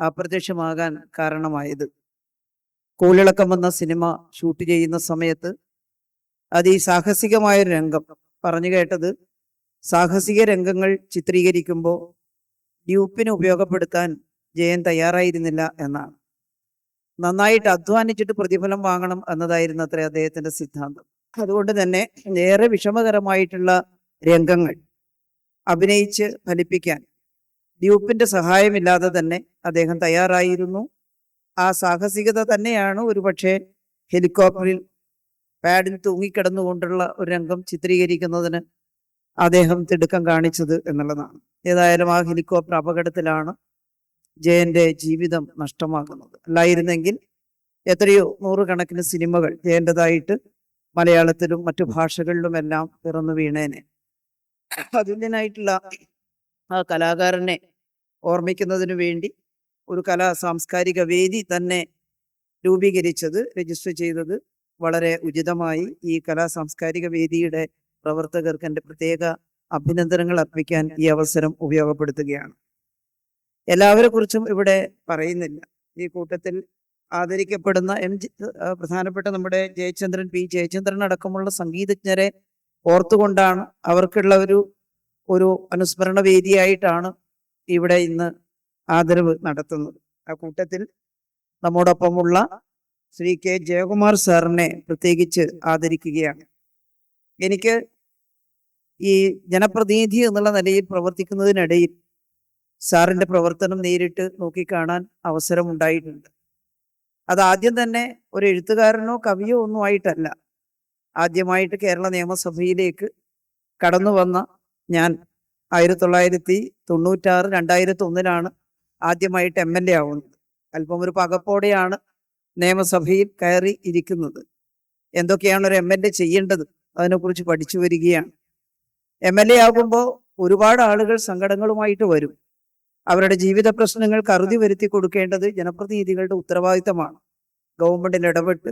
അപ്രത്യക്ഷമാകാൻ കാരണമായത്. കോളിളക്കം എന്ന സിനിമ ഷൂട്ട് ചെയ്യുന്ന സമയത്ത് അതിസാഹസികമായൊരു രംഗം പറഞ്ഞു കേട്ടത്, സാഹസിക രംഗങ്ങൾ ചിത്രീകരിക്കുമ്പോൾ ഡ്യൂപ്പിന് ഉപയോഗപ്പെടുത്താൻ ജയൻ തയ്യാറായിരുന്നില്ല എന്നാണ്. നന്നായിട്ട് അധ്വാനിച്ചിട്ട് പ്രതിഫലം വാങ്ങണം എന്നതായിരുന്നു അത്ര അദ്ദേഹത്തിൻ്റെ സിദ്ധാന്തം. അതുകൊണ്ട് തന്നെ ഏറെ വിഷമകരമായിട്ടുള്ള രംഗങ്ങൾ അഭിനയിച്ച് ഫലിപ്പിക്കാൻ ഡ്യൂപ്പിൻ്റെ സഹായമില്ലാതെ തന്നെ അദ്ദേഹം തയ്യാറായിരുന്നു. ആ സാഹസികത തന്നെയാണ് ഒരുപക്ഷെ ഹെലികോപ്റ്ററിൽ പാഡിൽ തൂങ്ങിക്കിടന്നുകൊണ്ടുള്ള ഒരു രംഗം ചിത്രീകരിക്കുന്നതിന് അദ്ദേഹം തിടുക്കം കാണിച്ചത് എന്നുള്ളതാണ്. ഏതായാലും ആ ഹെലികോപ്റ്റർ അപകടത്തിലാണ് ജയന്റെ ജീവിതം നഷ്ടമാകുന്നത്. അല്ലായിരുന്നെങ്കിൽ എത്രയോ നൂറുകണക്കിന് സിനിമകൾ ജയൻ്റെതായിട്ട് മലയാളത്തിലും മറ്റു ഭാഷകളിലുമെല്ലാം പിറന്നു വീണേനെ. അതുല്യനായിട്ടുള്ള ആ കലാകാരനെ ഓർമ്മിക്കുന്നതിന് വേണ്ടി ഒരു കലാ സാംസ്കാരിക വേദി തന്നെ രൂപീകരിച്ചത്, രജിസ്റ്റർ ചെയ്തത് വളരെ ഉചിതമായി. ഈ കലാ സാംസ്കാരിക വേദിയുടെ പ്രവർത്തകർക്ക് എൻ്റെ പ്രത്യേക അഭിനന്ദനങ്ങൾ അർപ്പിക്കാൻ ഈ അവസരം ഉപയോഗപ്പെടുത്തുകയാണ്. എല്ലാവരെ കുറിച്ചും ഇവിടെ പറയുന്നില്ല. ഈ കൂട്ടത്തിൽ ആദരിക്കപ്പെടുന്ന പ്രധാനപ്പെട്ട നമ്മുടെ ജയചന്ദ്രൻ, പി ജയചന്ദ്രൻ അടക്കമുള്ള സംഗീതജ്ഞരെ ഓർത്തുകൊണ്ടാണ്, അവർക്കുള്ള ഒരു അനുസ്മരണ വേദിയായിട്ടാണ് ഇവിടെ ഇന്ന് ആദരവ് നടത്തുന്നത്. ആ കൂട്ടത്തിൽ നമ്മോടൊപ്പമുള്ള ശ്രീ കെ ജയകുമാർ സാറിനെ പ്രത്യേകിച്ച് ആദരിക്കുകയാണ്. എനിക്ക് ഈ ജനപ്രതിനിധി എന്നുള്ള നിലയിൽ പ്രവർത്തിക്കുന്നതിനിടയിൽ സാറിൻ്റെ പ്രവർത്തനം നേരിട്ട് നോക്കിക്കാണാൻ അവസരമുണ്ടായിട്ടുണ്ട്. അതാദ്യം തന്നെ ഒരു എഴുത്തുകാരനോ കവിയോ ഒന്നും ആയിട്ടല്ല. ആദ്യമായിട്ട് കേരള നിയമസഭയിലേക്ക് കടന്നു വന്ന ഞാൻ 1996 2001 ആദ്യമായിട്ട് MLA ആവുന്നത്. അല്പം ഒരു പകപ്പോടെയാണ് നിയമസഭയിൽ കയറി ഇരിക്കുന്നത്. എന്തൊക്കെയാണ് ഒരു MLA ചെയ്യേണ്ടത് അതിനെക്കുറിച്ച് പഠിച്ചു വരികയാണ്. MLA ആകുമ്പോൾ ഒരുപാട് ആളുകൾ സങ്കടങ്ങളുമായിട്ട് വരും. അവരുടെ ജീവിത പ്രശ്നങ്ങൾക്ക് അറുതി വരുത്തി കൊടുക്കേണ്ടത് ജനപ്രതിനിധികളുടെ ഉത്തരവാദിത്തമാണ്. ഗവൺമെന്റിൽ ഇടപെട്ട്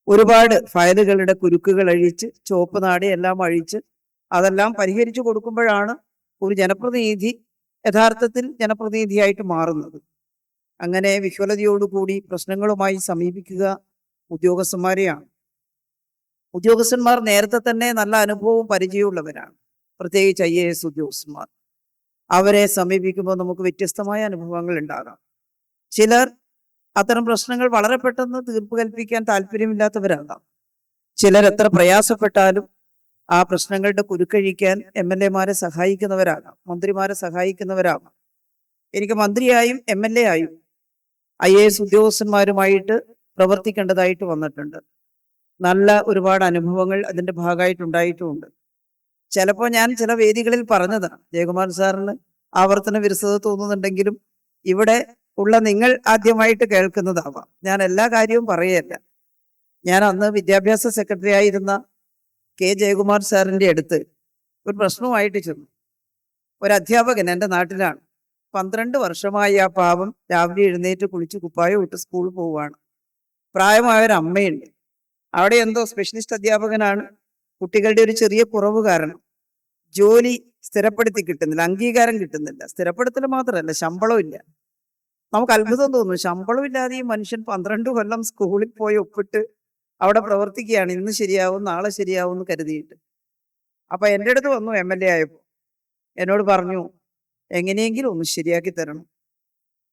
ഒരുപാട് ഫയലുകളുടെ കുരുക്കുകൾ അഴിച്ച്, ചുവപ്പ് നാടി എല്ലാം അഴിച്ച് അതെല്ലാം പരിഹരിച്ചു കൊടുക്കുമ്പോഴാണ് ഒരു ജനപ്രതിനിധി യഥാർത്ഥത്തിൽ ജനപ്രതിനിധിയായിട്ട് മാറുന്നത്. അങ്ങനെ വിഹ്വലതയോടുകൂടി പ്രശ്നങ്ങളുമായി സമീപിക്കുക ഉദ്യോഗസ്ഥന്മാരെയാണ്. ഉദ്യോഗസ്ഥന്മാർ നേരത്തെ തന്നെ നല്ല അനുഭവവും പരിചയമുള്ളവരാണ്, പ്രത്യേകിച്ച് IAS ഉദ്യോഗസ്ഥന്മാർ. അവരെ സമീപിക്കുമ്പോൾ നമുക്ക് വ്യത്യസ്തമായ അനുഭവങ്ങൾ ഉണ്ടാകാം. ചിലർ അത്തരം പ്രശ്നങ്ങൾ വളരെ പെട്ടെന്ന് തീർപ്പ് കൽപ്പിക്കാൻ താല്പര്യമില്ലാത്തവരാകാം. ചിലർ എത്ര പ്രയാസപ്പെട്ടാലും ആ പ്രശ്നങ്ങളുടെ കുരുക്കഴിക്കാൻ MLA-മാരെ സഹായിക്കുന്നവരാകാം, മന്ത്രിമാരെ സഹായിക്കുന്നവരാകാം. എനിക്ക് മന്ത്രിയായും MLA ആയും IAS ഉദ്യോഗസ്ഥന്മാരുമായിട്ട് പ്രവർത്തിക്കേണ്ടതായിട്ട് വന്നിട്ടുണ്ട്. നല്ല ഒരുപാട് അനുഭവങ്ങൾ അതിൻ്റെ ഭാഗമായിട്ടുണ്ടായിട്ടുമുണ്ട്. ചിലപ്പോൾ ഞാൻ ചില വേദികളിൽ പറഞ്ഞതാണ്, ജയകുമാർ സാറിന് ആവർത്തന വിരസത തോന്നുന്നുണ്ടെങ്കിലും ഇവിടെ ഉള്ള നിങ്ങൾ ആദ്യമായിട്ട് കേൾക്കുന്നതാവാം. ഞാൻ എല്ലാ കാര്യവും പറയല്ല. ഞാൻ അന്ന് വിദ്യാഭ്യാസ സെക്രട്ടറി ആയിരുന്ന കെ ജയകുമാർ സാറിൻ്റെ അടുത്ത് ഒരു പ്രശ്നവുമായിട്ട് ചെന്നു. ഒരു അധ്യാപകൻ എൻ്റെ നാട്ടിലാണ്, 12 വർഷമായി ആ പാവം രാവിലെ എഴുന്നേറ്റ് കുളിച്ച് കുപ്പായം ഇട്ട് സ്കൂളിൽ പോവുകയാണ്. പ്രായമായൊരു അമ്മയുണ്ട്. അവിടെ എന്തോ സ്പെഷ്യലിസ്റ്റ് അധ്യാപകനാണ്. കുട്ടികളുടെ ഒരു ചെറിയ കുറവ് കാരണം ജോലി സ്ഥിരപ്പെടുത്തി കിട്ടുന്നില്ല, അംഗീകാരം കിട്ടുന്നില്ല. സ്ഥിരപ്പെടുത്തൽ മാത്രമല്ല, ശമ്പളം ഇല്ല. നമുക്ക് അത്ഭുതം തോന്നും, ശമ്പളം ഇല്ലാതെ ഈ മനുഷ്യൻ 12 കൊല്ലം സ്കൂളിൽ പോയി ഒപ്പിട്ട് അവിടെ പ്രവർത്തിക്കുകയാണ്. ഇന്ന് ശരിയാവും നാളെ ശരിയാവും എന്ന് കരുതിയിട്ട്. അപ്പൊ എൻ്റെ അടുത്ത് വന്നു MLA ആയപ്പോൾ. എന്നോട് പറഞ്ഞു, എങ്ങനെയെങ്കിലും ഒന്ന് ശരിയാക്കി തരണം.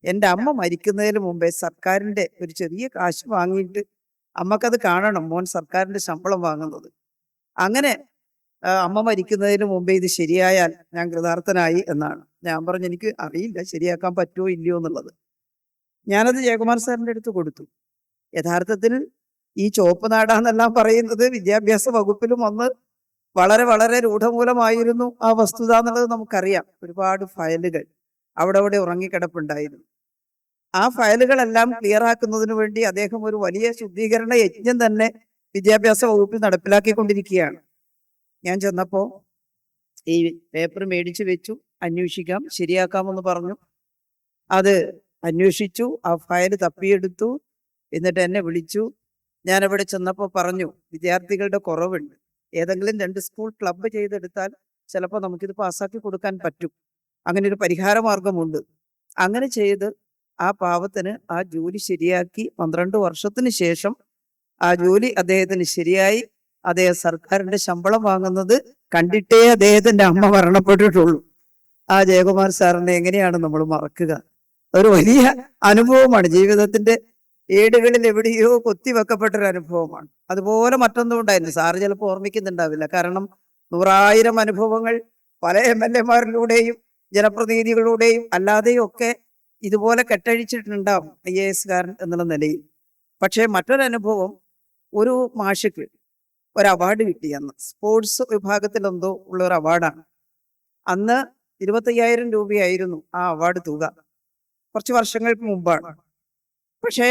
എൻ്റെ അമ്മ മരിക്കുന്നതിന് മുമ്പേ സർക്കാരിൻ്റെ ഒരു ചെറിയ കാശ് വാങ്ങിയിട്ട് അമ്മക്കത് കാണണം, മോൻ സർക്കാരിൻ്റെ ശമ്പളം വാങ്ങുന്നത്. അങ്ങനെ അമ്മ മരിക്കുന്നതിന് മുമ്പേ ഇത് ശരിയായാൽ ഞാൻ കൃതാർത്ഥനായി എന്നാണ്. ഞാൻ പറഞ്ഞു, എനിക്ക് അറിയില്ല ശരിയാക്കാൻ പറ്റുമോ ഇല്ലയോ എന്നുള്ളത്. ഞാനത് ജയകുമാർ സാറിൻ്റെ അടുത്ത് കൊടുത്തു. യഥാർത്ഥത്തിൽ ഈ ചുവപ്പ് നാടാന്നെല്ലാം പറയുന്നത് വിദ്യാഭ്യാസ വകുപ്പിലും ഒന്ന് വളരെ വളരെ രൂഢമൂലമായിരുന്നു ആ വസ്തുത എന്നുള്ളത് നമുക്കറിയാം. ഒരുപാട് ഫയലുകൾ അവിടെ ഉറങ്ങിക്കിടപ്പുണ്ടായിരുന്നു. ആ ഫയലുകളെല്ലാം ക്ലിയർ ആക്കുന്നതിന് വേണ്ടി അദ്ദേഹം ഒരു വലിയ ശുദ്ധീകരണ യജ്ഞം തന്നെ വിദ്യാഭ്യാസ വകുപ്പിൽ നടപ്പിലാക്കിക്കൊണ്ടിരിക്കുകയാണ്. ഞാൻ ചെന്നപ്പോൾ ഈ പേപ്പർ മേടിച്ചു വെച്ചു, അന്വേഷിക്കാം ശരിയാക്കാമെന്ന് പറഞ്ഞു. അത് അന്വേഷിച്ചു, ആ ഫയൽ തപ്പിയെടുത്തു. എന്നിട്ട് എന്നെ വിളിച്ചു. ഞാൻ അവിടെ ചെന്നപ്പോൾ പറഞ്ഞു, വിദ്യാർത്ഥികളുടെ കുറവുണ്ട്, ഏതെങ്കിലും 2 സ്കൂൾ ക്ലബ്ബ് ചെയ്തെടുത്താൽ ചിലപ്പോൾ നമുക്കിത് പാസ്സാക്കി കൊടുക്കാൻ പറ്റും, അങ്ങനെ ഒരു പരിഹാര മാർഗമുണ്ട്. അങ്ങനെ ചെയ്ത് ആ പാവത്തിന് ആ ജോലി ശരിയാക്കി 12 വർഷത്തിന് ശേഷം ആ ജോലി അദ്ദേഹത്തിന് ശരിയായി. അദ്ദേഹം സർക്കാരിന്റെ ശമ്പളം വാങ്ങുന്നത് കണ്ടിട്ടേ അദ്ദേഹത്തിന്റെ അമ്മ മരണപ്പെട്ടിട്ടുള്ളൂ. ആ ജയകുമാർ സാറിനെ എങ്ങനെയാണ് നമ്മൾ മറക്കുക? ഒരു വലിയ അനുഭവമാണ്, ജീവിതത്തിന്റെ ഏടുകളിൽ എവിടെയോ കൊത്തിവെക്കപ്പെട്ടൊരു അനുഭവമാണ്. അതുപോലെ മറ്റൊന്നും ഉണ്ടായിരുന്നു. സാറ് ചിലപ്പോൾ ഓർമ്മിക്കുന്നുണ്ടാവില്ല, കാരണം 100,000 അനുഭവങ്ങൾ പല MLA-മാരിലൂടെയും ജനപ്രതിനിധികളുടെയും അല്ലാതെയും ഒക്കെ ഇതുപോലെ കെട്ടഴിച്ചിട്ടുണ്ടാവും IAS-കാരൻ എന്നുള്ള നിലയിൽ. പക്ഷേ മറ്റൊരനുഭവം, ഒരു മാഷയ്ക്ക് ഒരു അവാർഡ് കിട്ടി. അന്ന് സ്പോർട്സ് വിഭാഗത്തിലെന്തോ ഉള്ള ഒരു അവാർഡാണ്. അന്ന് 25,000 രൂപയായിരുന്നു ആ അവാർഡ് തുക. കുറച്ച് വർഷങ്ങൾക്ക് മുമ്പാണ്. പക്ഷേ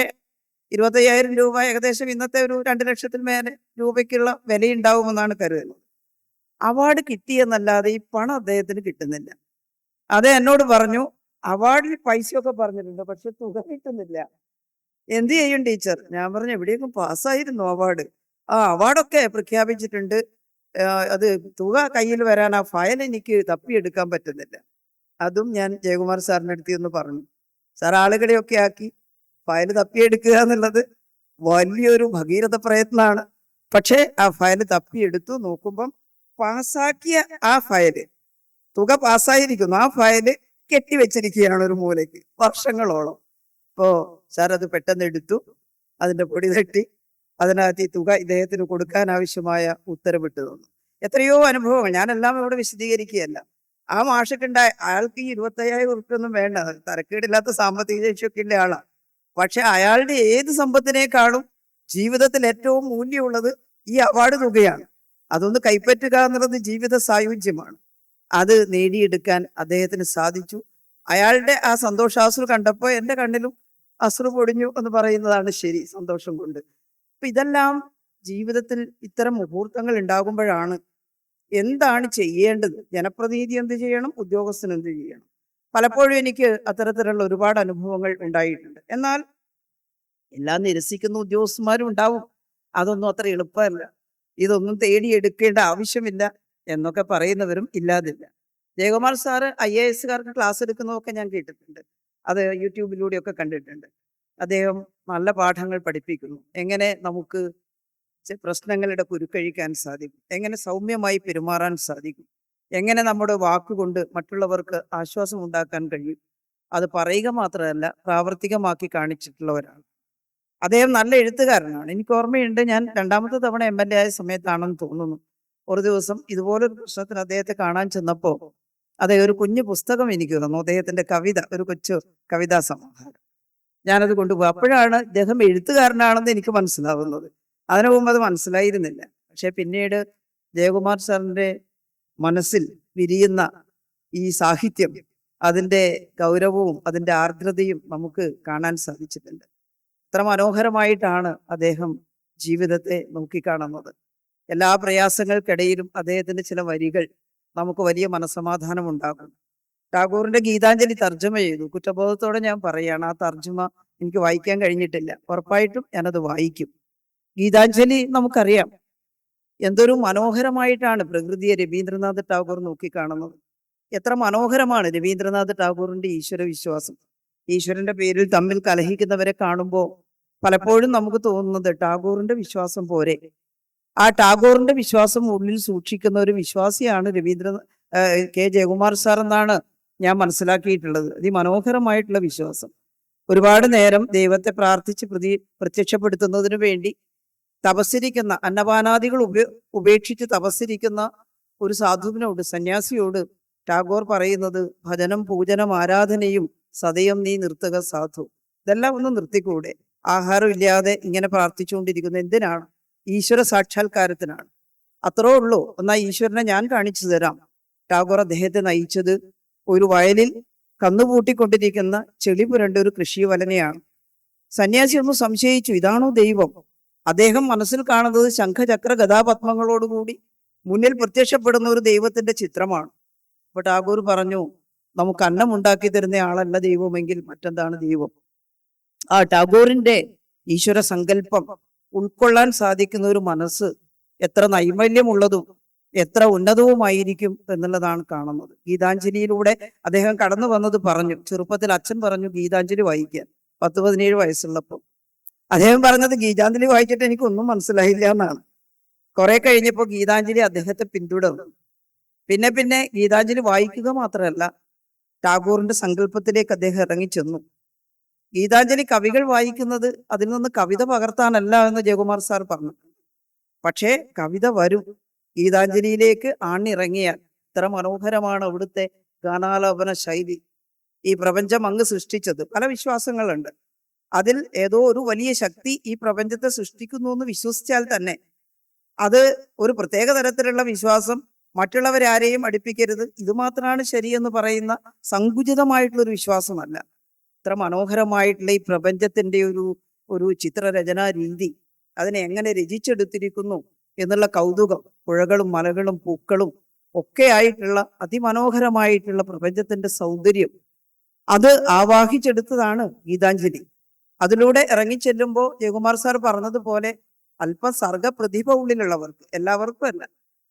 25,000 രൂപ ഏകദേശം ഇന്നത്തെ ഒരു 2 ലക്ഷത്തിൽ മേലെ രൂപയ്ക്കുള്ള വിലയുണ്ടാവുമെന്നാണ് കരുതുന്നത്. അവാർഡ് കിട്ടിയെന്നല്ലാതെ ഈ പണം അദ്ദേഹത്തിന് കിട്ടുന്നില്ല. അത് എന്നോട് പറഞ്ഞു, അവാർഡിൽ പൈസയൊക്കെ പറഞ്ഞിട്ടുണ്ട്, പക്ഷെ തുക കിട്ടുന്നില്ല. എന്ത് ചെയ്യും ടീച്ചർ? ഞാൻ പറഞ്ഞു എവിടെയെങ്കിലും പാസ്സായിരുന്നു അവാർഡ്. ആ അവാർഡൊക്കെ പ്രഖ്യാപിച്ചിട്ടുണ്ട്. അത് തുക കയ്യിൽ വരാൻ ആ ഫയൽ എനിക്ക് തപ്പിയെടുക്കാൻ പറ്റുന്നില്ല. അതും ഞാൻ ജയകുമാർ സാറിൻ്റെ അടുത്ത് എന്ന് പറഞ്ഞു. സാർ ആളുകളെയൊക്കെ ആക്കി ഫയൽ തപ്പിയെടുക്കുക എന്നുള്ളത് വലിയൊരു ഭഗീരഥ പ്രയത്നമാണ്. പക്ഷേ ആ ഫയൽ തപ്പിയെടുത്തു. നോക്കുമ്പം പാസ്സാക്കിയ ആ ഫയല്, തുക പാസ്സായിരിക്കുന്നു, ആ ഫയല് കെട്ടിവെച്ചിരിക്കുകയാണ് ഒരു മൂലയ്ക്ക് വർഷങ്ങളോളം. ഇപ്പോ സാർ അത് പെട്ടെന്ന് എടുത്തു, അതിന്റെ പൊടി തട്ടി അതിനകത്ത് ഈ തുക ഇദ്ദേഹത്തിന് കൊടുക്കാൻ ആവശ്യമായ ഉത്തരവിട്ട് തന്നു. എത്രയോ അനുഭവങ്ങൾ, ഞാനെല്ലാം ഇവിടെ വിശദീകരിക്കുകയല്ല. ആ മാഷക്കുണ്ടായ അയാൾക്ക് ഈ 25,000 ഉറുപ്പിയൊന്നും വേണ്ട, തരക്കേടില്ലാത്ത സാമ്പത്തിക ശേഷിയൊക്കെ ഉള്ള ആളാണ്. പക്ഷെ അയാളുടെ ഏത് സമ്പത്തിനേക്കാളും ജീവിതത്തിൽ ഏറ്റവും മൂല്യമുള്ളത് ഈ അവാർഡ് തുകയാണ്. അതൊന്ന് കൈപ്പറ്റുക എന്നുള്ളത് ജീവിത സായുജ്യമാണ്. അത് നേടിയെടുക്കാൻ അദ്ദേഹത്തിന് സാധിച്ചു. അയാളുടെ ആ സന്തോഷാശ്രു കണ്ടപ്പോൾ എൻ്റെ കണ്ണിലും അശ്രു പൊടിഞ്ഞു എന്ന് പറയുന്നതാണ് ശരി, സന്തോഷം കൊണ്ട്. അപ്പൊ ഇതെല്ലാം ജീവിതത്തിൽ ഇത്തരം മുഹൂർത്തങ്ങൾ ഉണ്ടാകുമ്പോഴാണ് എന്താണ് ചെയ്യേണ്ടത്. ജനപ്രതിനിധി എന്ത് ചെയ്യണം, ഉദ്യോഗസ്ഥൻ എന്ത് ചെയ്യണം. പലപ്പോഴും എനിക്ക് അത്തരത്തിലുള്ള ഒരുപാട് അനുഭവങ്ങൾ ഉണ്ടായിട്ടുണ്ട്. എന്നാൽ എല്ലാം നിരസിക്കുന്ന ഉദ്യോഗസ്ഥന്മാരും ഉണ്ടാവും. അതൊന്നും അത്ര എളുപ്പമല്ല, ഇതൊന്നും തേടിയെടുക്കേണ്ട ആവശ്യമില്ല എന്നൊക്കെ പറയുന്നവരും ഇല്ലാതില്ല. ജയകുമാർ സാറ് IAS-കാർക്ക് ക്ലാസ് എടുക്കുന്നതൊക്കെ ഞാൻ കേട്ടിട്ടുണ്ട്, അത് യൂട്യൂബിലൂടെയൊക്കെ കണ്ടിട്ടുണ്ട്. അദ്ദേഹം നല്ല പാഠങ്ങൾ പഠിപ്പിക്കുന്നു. എങ്ങനെ നമുക്ക് പ്രശ്നങ്ങളുടെ കുരുക്കഴിക്കാൻ സാധിക്കും, എങ്ങനെ സൗമ്യമായി പെരുമാറാൻ സാധിക്കും, എങ്ങനെ നമ്മുടെ വാക്കുകൊണ്ട് മറ്റുള്ളവർക്ക് ആശ്വാസം ഉണ്ടാക്കാൻ കഴിയും. അത് പറയുക മാത്രമല്ല, പ്രാവർത്തികമാക്കി കാണിച്ചിട്ടുള്ളവരാണ്. അദ്ദേഹം നല്ല എഴുത്തുകാരനാണ്. എനിക്ക് ഓർമ്മയുണ്ട്, ഞാൻ 2ാമത്തെ തവണ MLA ആയ സമയത്താണെന്ന് തോന്നുന്നു, ഒരു ദിവസം ഇതുപോലൊരു പ്രശ്നത്തിന് അദ്ദേഹത്തെ കാണാൻ ചെന്നപ്പോൾ അദ്ദേഹം ഒരു കുഞ്ഞു പുസ്തകം എനിക്ക് തന്നു, അദ്ദേഹത്തിന്റെ കവിത, ഒരു കൊച്ചു കവിതാ സമാഹാരം. ഞാനത് കൊണ്ടുപോയി. അപ്പോഴാണ് ഇദ്ദേഹം എഴുത്തുകാരനാണെന്ന് എനിക്ക് മനസ്സിലാവുന്നത്. അതിനു മുമ്പ് അത് മനസ്സിലായിരുന്നില്ല. പക്ഷെ പിന്നീട് ജയകുമാർ സാറിന്റെ മനസ്സിൽ വിരിയുന്ന ഈ സാഹിത്യം, അതിൻ്റെ ഗൗരവവും അതിൻ്റെ ആർദ്രതയും നമുക്ക് കാണാൻ സാധിച്ചിട്ടുണ്ട്. എത്ര മനോഹരമായിട്ടാണ് അദ്ദേഹം ജീവിതത്തെ നോക്കിക്കാണുന്നത്. എല്ലാ പ്രയാസങ്ങൾക്കിടയിലും അദ്ദേഹത്തിന്റെ ചില വരികൾ നമുക്ക് വലിയ മനസ്സമാധാനം ഉണ്ടാകും. ടാഗോറിന്റെ ഗീതാഞ്ജലി തർജ്ജമ ചെയ്തു. കുറ്റബോധത്തോടെ ഞാൻ പറയുകയാണ്, ആ തർജ്ജമ എനിക്ക് വായിക്കാൻ കഴിഞ്ഞിട്ടില്ല. ഉറപ്പായിട്ടും ഞാനത് വായിക്കും. ഗീതാഞ്ജലി നമുക്കറിയാം, എന്തൊരു മനോഹരമായിട്ടാണ് പ്രകൃതിയെ രവീന്ദ്രനാഥ് ടാഗോർ നോക്കിക്കാണുന്നത്. എത്ര മനോഹരമാണ് രവീന്ദ്രനാഥ് ടാഗോറിന്റെ ഈശ്വര വിശ്വാസം. ഈശ്വരന്റെ പേരിൽ തമ്മിൽ കലഹിക്കുന്നവരെ കാണുമ്പോൾ പലപ്പോഴും നമുക്ക് തോന്നുന്നത് ടാഗോറിന്റെ വിശ്വാസം പോരെ. ആ ടാഗോറിന്റെ വിശ്വാസം ഉള്ളിൽ സൂക്ഷിക്കുന്ന ഒരു വിശ്വാസിയാണ് കെ ജയകുമാർ സാർ എന്നാണ് ഞാൻ മനസ്സിലാക്കിയിട്ടുള്ളത്. അതിമനോഹരമായിട്ടുള്ള വിശ്വാസം. ഒരുപാട് നേരം ദൈവത്തെ പ്രാർത്ഥിച്ച് പ്രത്യക്ഷപ്പെടുത്തുന്നതിനു വേണ്ടി തപസ്സിരിക്കുന്ന, അന്നപാനാദികൾ ഉപേക്ഷിച്ച് തപസ്സിരിക്കുന്ന ഒരു സാധുവിനോട്, സന്യാസിയോട് ടാഗോർ പറയുന്നത്, ഭജനം പൂജനം ആരാധനയും സദയം നീ നിർത്തുക സാധു. ഇതെല്ലാം ഒന്ന് നിർത്തിക്കൂടെ? ആഹാരം ഇല്ലാതെ ഇങ്ങനെ പ്രാർത്ഥിച്ചുകൊണ്ടിരിക്കുന്നത് എന്തിനാണ്? ഈശ്വര സാക്ഷാത്കാരത്തിനാണ്. അത്രേ ഉള്ളൂ. എന്നാൽ ഈശ്വരനെ ഞാൻ കാണിച്ചു തരാം. ടാഗോർ അദ്ദേഹത്തെ നയിച്ചത് ഒരു വയലിൽ കന്നുപൂട്ടിക്കൊണ്ടിരിക്കുന്ന ചെളി പുരണ്ട ഒരു കൃഷിവലനെയാണ്. സന്യാസി ഒന്ന് സംശയിച്ചു, ഇതാണോ ദൈവം? അദ്ദേഹം മനസ്സിൽ കാണുന്നത് ശംഖചക്ര ഗദാപത്മങ്ങളോടുകൂടി മുന്നിൽ പ്രത്യക്ഷപ്പെടുന്ന ഒരു ദൈവത്തിന്റെ ചിത്രമാണ്. അപ്പൊ ടാഗോർ പറഞ്ഞു, നമുക്ക് അന്നം ഉണ്ടാക്കി തരുന്ന ആളല്ല ദൈവമെങ്കിൽ മറ്റെന്താണ് ദൈവം? ആ ടാഗോറിന്റെ ഈശ്വര സങ്കല്പം ഉൾക്കൊള്ളാൻ സാധിക്കുന്ന ഒരു മനസ്സ് എത്ര നൈമല്യമുള്ളതും എത്ര ഉന്നതവുമായിരിക്കും എന്നുള്ളതാണ് കാണുന്നത്. ഗീതാഞ്ജലിയിലൂടെ അദ്ദേഹം കടന്നു വന്നത് പറഞ്ഞു. ചെറുപ്പത്തിൽ അച്ഛൻ പറഞ്ഞു ഗീതാഞ്ജലി വായിക്കാൻ, 10-17 വയസ്സുള്ളപ്പോൾ. അദ്ദേഹം പറഞ്ഞത് ഗീതാഞ്ജലി വായിച്ചിട്ട് എനിക്കൊന്നും മനസ്സിലായില്ല എന്നാണ്. കുറെ കഴിഞ്ഞപ്പോൾ ഗീതാഞ്ജലി അദ്ദേഹത്തെ പിന്തുടർന്നു. പിന്നെ ഗീതാഞ്ജലി വായിക്കുക മാത്രമല്ല, ടാഗോറിന്റെ സങ്കല്പത്തിലേക്ക് അദ്ദേഹം ഇറങ്ങിച്ചെന്നു. ഗീതാഞ്ജലി കവികൾ വായിക്കുന്നത് അതിൽ നിന്ന് കവിത പകർത്താനല്ല എന്ന് ജയകുമാർ സാർ പറഞ്ഞു. പക്ഷേ കവിത വരും. ഗീതാഞ്ജലിയിലേക്ക് ആണിറങ്ങിയാൽ ഇത്ര മനോഹരമാണ് അവിടുത്തെ ഗാനാലാപന ശൈലി. ഈ പ്രപഞ്ചം അങ്ങ് സൃഷ്ടിച്ചത്, പല വിശ്വാസങ്ങളുണ്ട്. അതിൽ ഏതോ ഒരു വലിയ ശക്തി ഈ പ്രപഞ്ചത്തെ സൃഷ്ടിക്കുന്നു എന്ന് വിശ്വസിച്ചാൽ തന്നെ അത് ഒരു പ്രത്യേക തരത്തിലുള്ള വിശ്വാസം. മറ്റുള്ളവരാരെയും അടുപ്പിക്കരുത്, ഇത് മാത്രമാണ് ശരിയെന്ന് പറയുന്ന സങ്കുചിതമായിട്ടുള്ള ഒരു വിശ്വാസമല്ല. ഇത്ര മനോഹരമായിട്ടുള്ള ഈ പ്രപഞ്ചത്തിന്റെ ഒരു ചിത്രരചനാ രീതി, അതിനെ എങ്ങനെ രചിച്ചെടുത്തിരിക്കുന്നു എന്നുള്ള കൗതുകം, പുഴകളും മലകളും പൂക്കളും ഒക്കെ ആയിട്ടുള്ള അതിമനോഹരമായിട്ടുള്ള പ്രപഞ്ചത്തിന്റെ സൗന്ദര്യം അത് ആവാഹിച്ചെടുത്തതാണ് ഗീതാഞ്ജലി. അതിലൂടെ ഇറങ്ങിച്ചെല്ലുമ്പോൾ ജയകുമാർ സാർ പറഞ്ഞതുപോലെ അല്പം സർഗപ്രതിഭ ഉള്ളിലുള്ളവർക്ക്, എല്ലാവർക്കും അല്ല,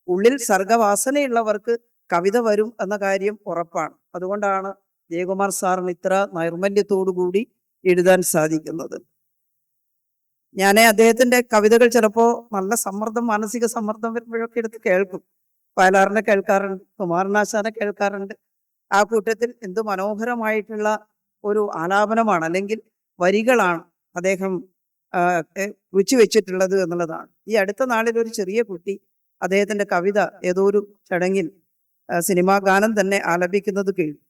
ഉള്ളിൽ സർഗവാസനയുള്ളവർക്ക് കവിത വരും എന്ന കാര്യം ഉറപ്പാണ്. അതുകൊണ്ടാണ് ജയകുമാർ സാറിന് ഇത്ര നൈർമല്യത്തോടുകൂടി എഴുതാൻ സാധിക്കുന്നത്. ഞാൻ അദ്ദേഹത്തിന്റെ കവിതകൾ ചിലപ്പോൾ നല്ല സമ്മർദ്ദം, മാനസിക സമ്മർദ്ദം വരുമ്പോഴൊക്കെ എടുത്ത് കേൾക്കും. വയലാറിനെ കേൾക്കാറുണ്ട്, കുമാരനാശാനെ കേൾക്കാറുണ്ട്. ആ കൂട്ടത്തിൽ എന്ത് മനോഹരമായിട്ടുള്ള ഒരു ആലാപനമാണ്, അല്ലെങ്കിൽ വരികളാണ് അദ്ദേഹം കുറിച്ചു വെച്ചിട്ടുള്ളത് എന്നുള്ളതാണ്. ഈ അടുത്ത നാളിൽ ഒരു ചെറിയ കുട്ടി അദ്ദേഹത്തിന്റെ കവിത ഏതോ ഒരു ചടങ്ങിൽ സിനിമാ ഗാനം തന്നെ ആലപിക്കുന്നത് കേട്ടു.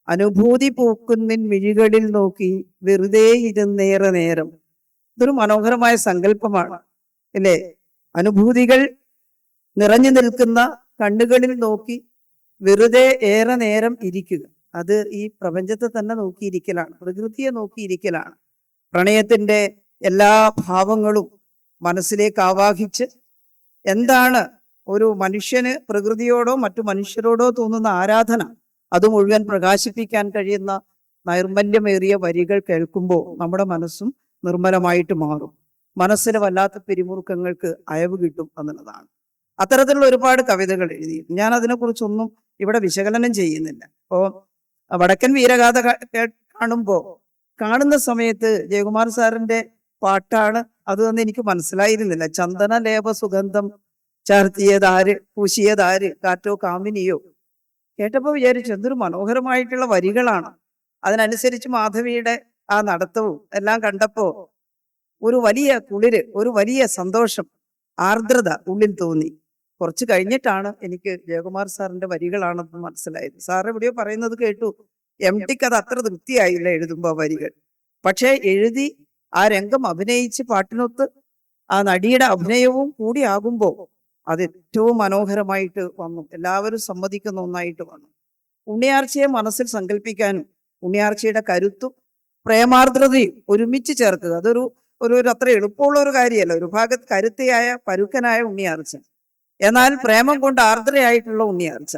അനുഭൂതി പൂക്കുന്നിൻ മിഴികളിൽ നോക്കി വെറുതെ ഇരുന്നേറെ നേരം. ഇതൊരു മനോഹരമായ സങ്കല്പമാണ് അല്ലേ? അനുഭൂതികൾ നിറഞ്ഞു നിൽക്കുന്ന കണ്ണുകളിൽ നോക്കി വെറുതെ ഏറെ നേരം ഇരിക്കുക. അത് ഈ പ്രപഞ്ചത്തെ തന്നെ നോക്കിയിരിക്കലാണ്, പ്രകൃതിയെ നോക്കിയിരിക്കലാണ്. പ്രണയത്തിന്റെ എല്ലാ ഭാവങ്ങളും മനസ്സിലേക്ക് ആവാഹിച്ച് എന്താണ് ഒരു മനുഷ്യന് പ്രകൃതിയോടോ മറ്റു മനുഷ്യരോടോ തോന്നുന്ന ആരാധന, അത് മുഴുവൻ പ്രകാശിപ്പിക്കാൻ കഴിയുന്ന നൈർമല്യമേറിയ വരികൾ കേൾക്കുമ്പോൾ നമ്മുടെ മനസ്സും നിർമ്മലമായിട്ട് മാറും. മനസ്സിന് വല്ലാത്ത പിരിമുറുക്കങ്ങൾക്ക് അയവ് കിട്ടും എന്നുള്ളതാണ്. അത്തരത്തിലുള്ള ഒരുപാട് കവിതകൾ എഴുതി. ഞാൻ അതിനെക്കുറിച്ചൊന്നും ഇവിടെ വിശകലനം ചെയ്യുന്നില്ല. അപ്പോൾ വടക്കൻ വീരഗാഥ കാണുന്ന സമയത്ത് ജയകുമാർ സാറിന്റെ പാട്ടാണ് അതൊന്നും എനിക്ക് മനസ്സിലായിരുന്നില്ല. ചന്ദന ലേപ സുഗന്ധം ചാർത്തിയതാര്, പൂശിയതാര്, കാറ്റോ കാമിനിയോ. കേട്ടപ്പോൾ വിചാരിച്ചു എന്തൊരു മനോഹരമായിട്ടുള്ള വരികളാണ്. അതിനനുസരിച്ച് മാധവിയുടെ ആ നടത്തവും എല്ലാം കണ്ടപ്പോ ഒരു വലിയ കുളിര്, ഒരു വലിയ സന്തോഷം, ആർദ്രത ഉള്ളിൽ തോന്നി. കുറച്ച് കഴിഞ്ഞിട്ടാണ് എനിക്ക് ജയകുമാർ സാറിന്റെ വരികളാണെന്ന് മനസ്സിലായത്. സാർ എവിടെയോ പറയുന്നത് കേട്ടു, MTക്ക് അത് അത്ര തൃപ്തിയായില്ല എഴുതുമ്പോൾ വരികൾ. പക്ഷെ എഴുതി ആ രംഗം അഭിനയിച്ച് പാട്ടിനൊത്ത് ആ നടിയുടെ അഭിനയവും കൂടി ആകുമ്പോൾ അത് ഏറ്റവും മനോഹരമായിട്ട് വന്നു. എല്ലാവരും സമ്മതിക്കുന്ന ഒന്നായിട്ട് വന്നു. ഉണ്ണിയാർച്ചയെ മനസ്സിൽ സങ്കല്പിക്കാനും ഉണ്ണിയാർച്ചയുടെ കരുത്തും പ്രേമാർദ്രതയും ഒരുമിച്ച് ചേർക്കുക അതൊരു അത്ര എളുപ്പമുള്ള ഒരു കാര്യമല്ല. ഒരു ഭാഗത്ത് കരുത്തയായ പരുക്കനായ ഉണ്ണിയാർച്ച, എന്നാൽ പ്രേമം കൊണ്ട് ആർദ്രയായിട്ടുള്ള ഉണ്ണിയാർച്ച,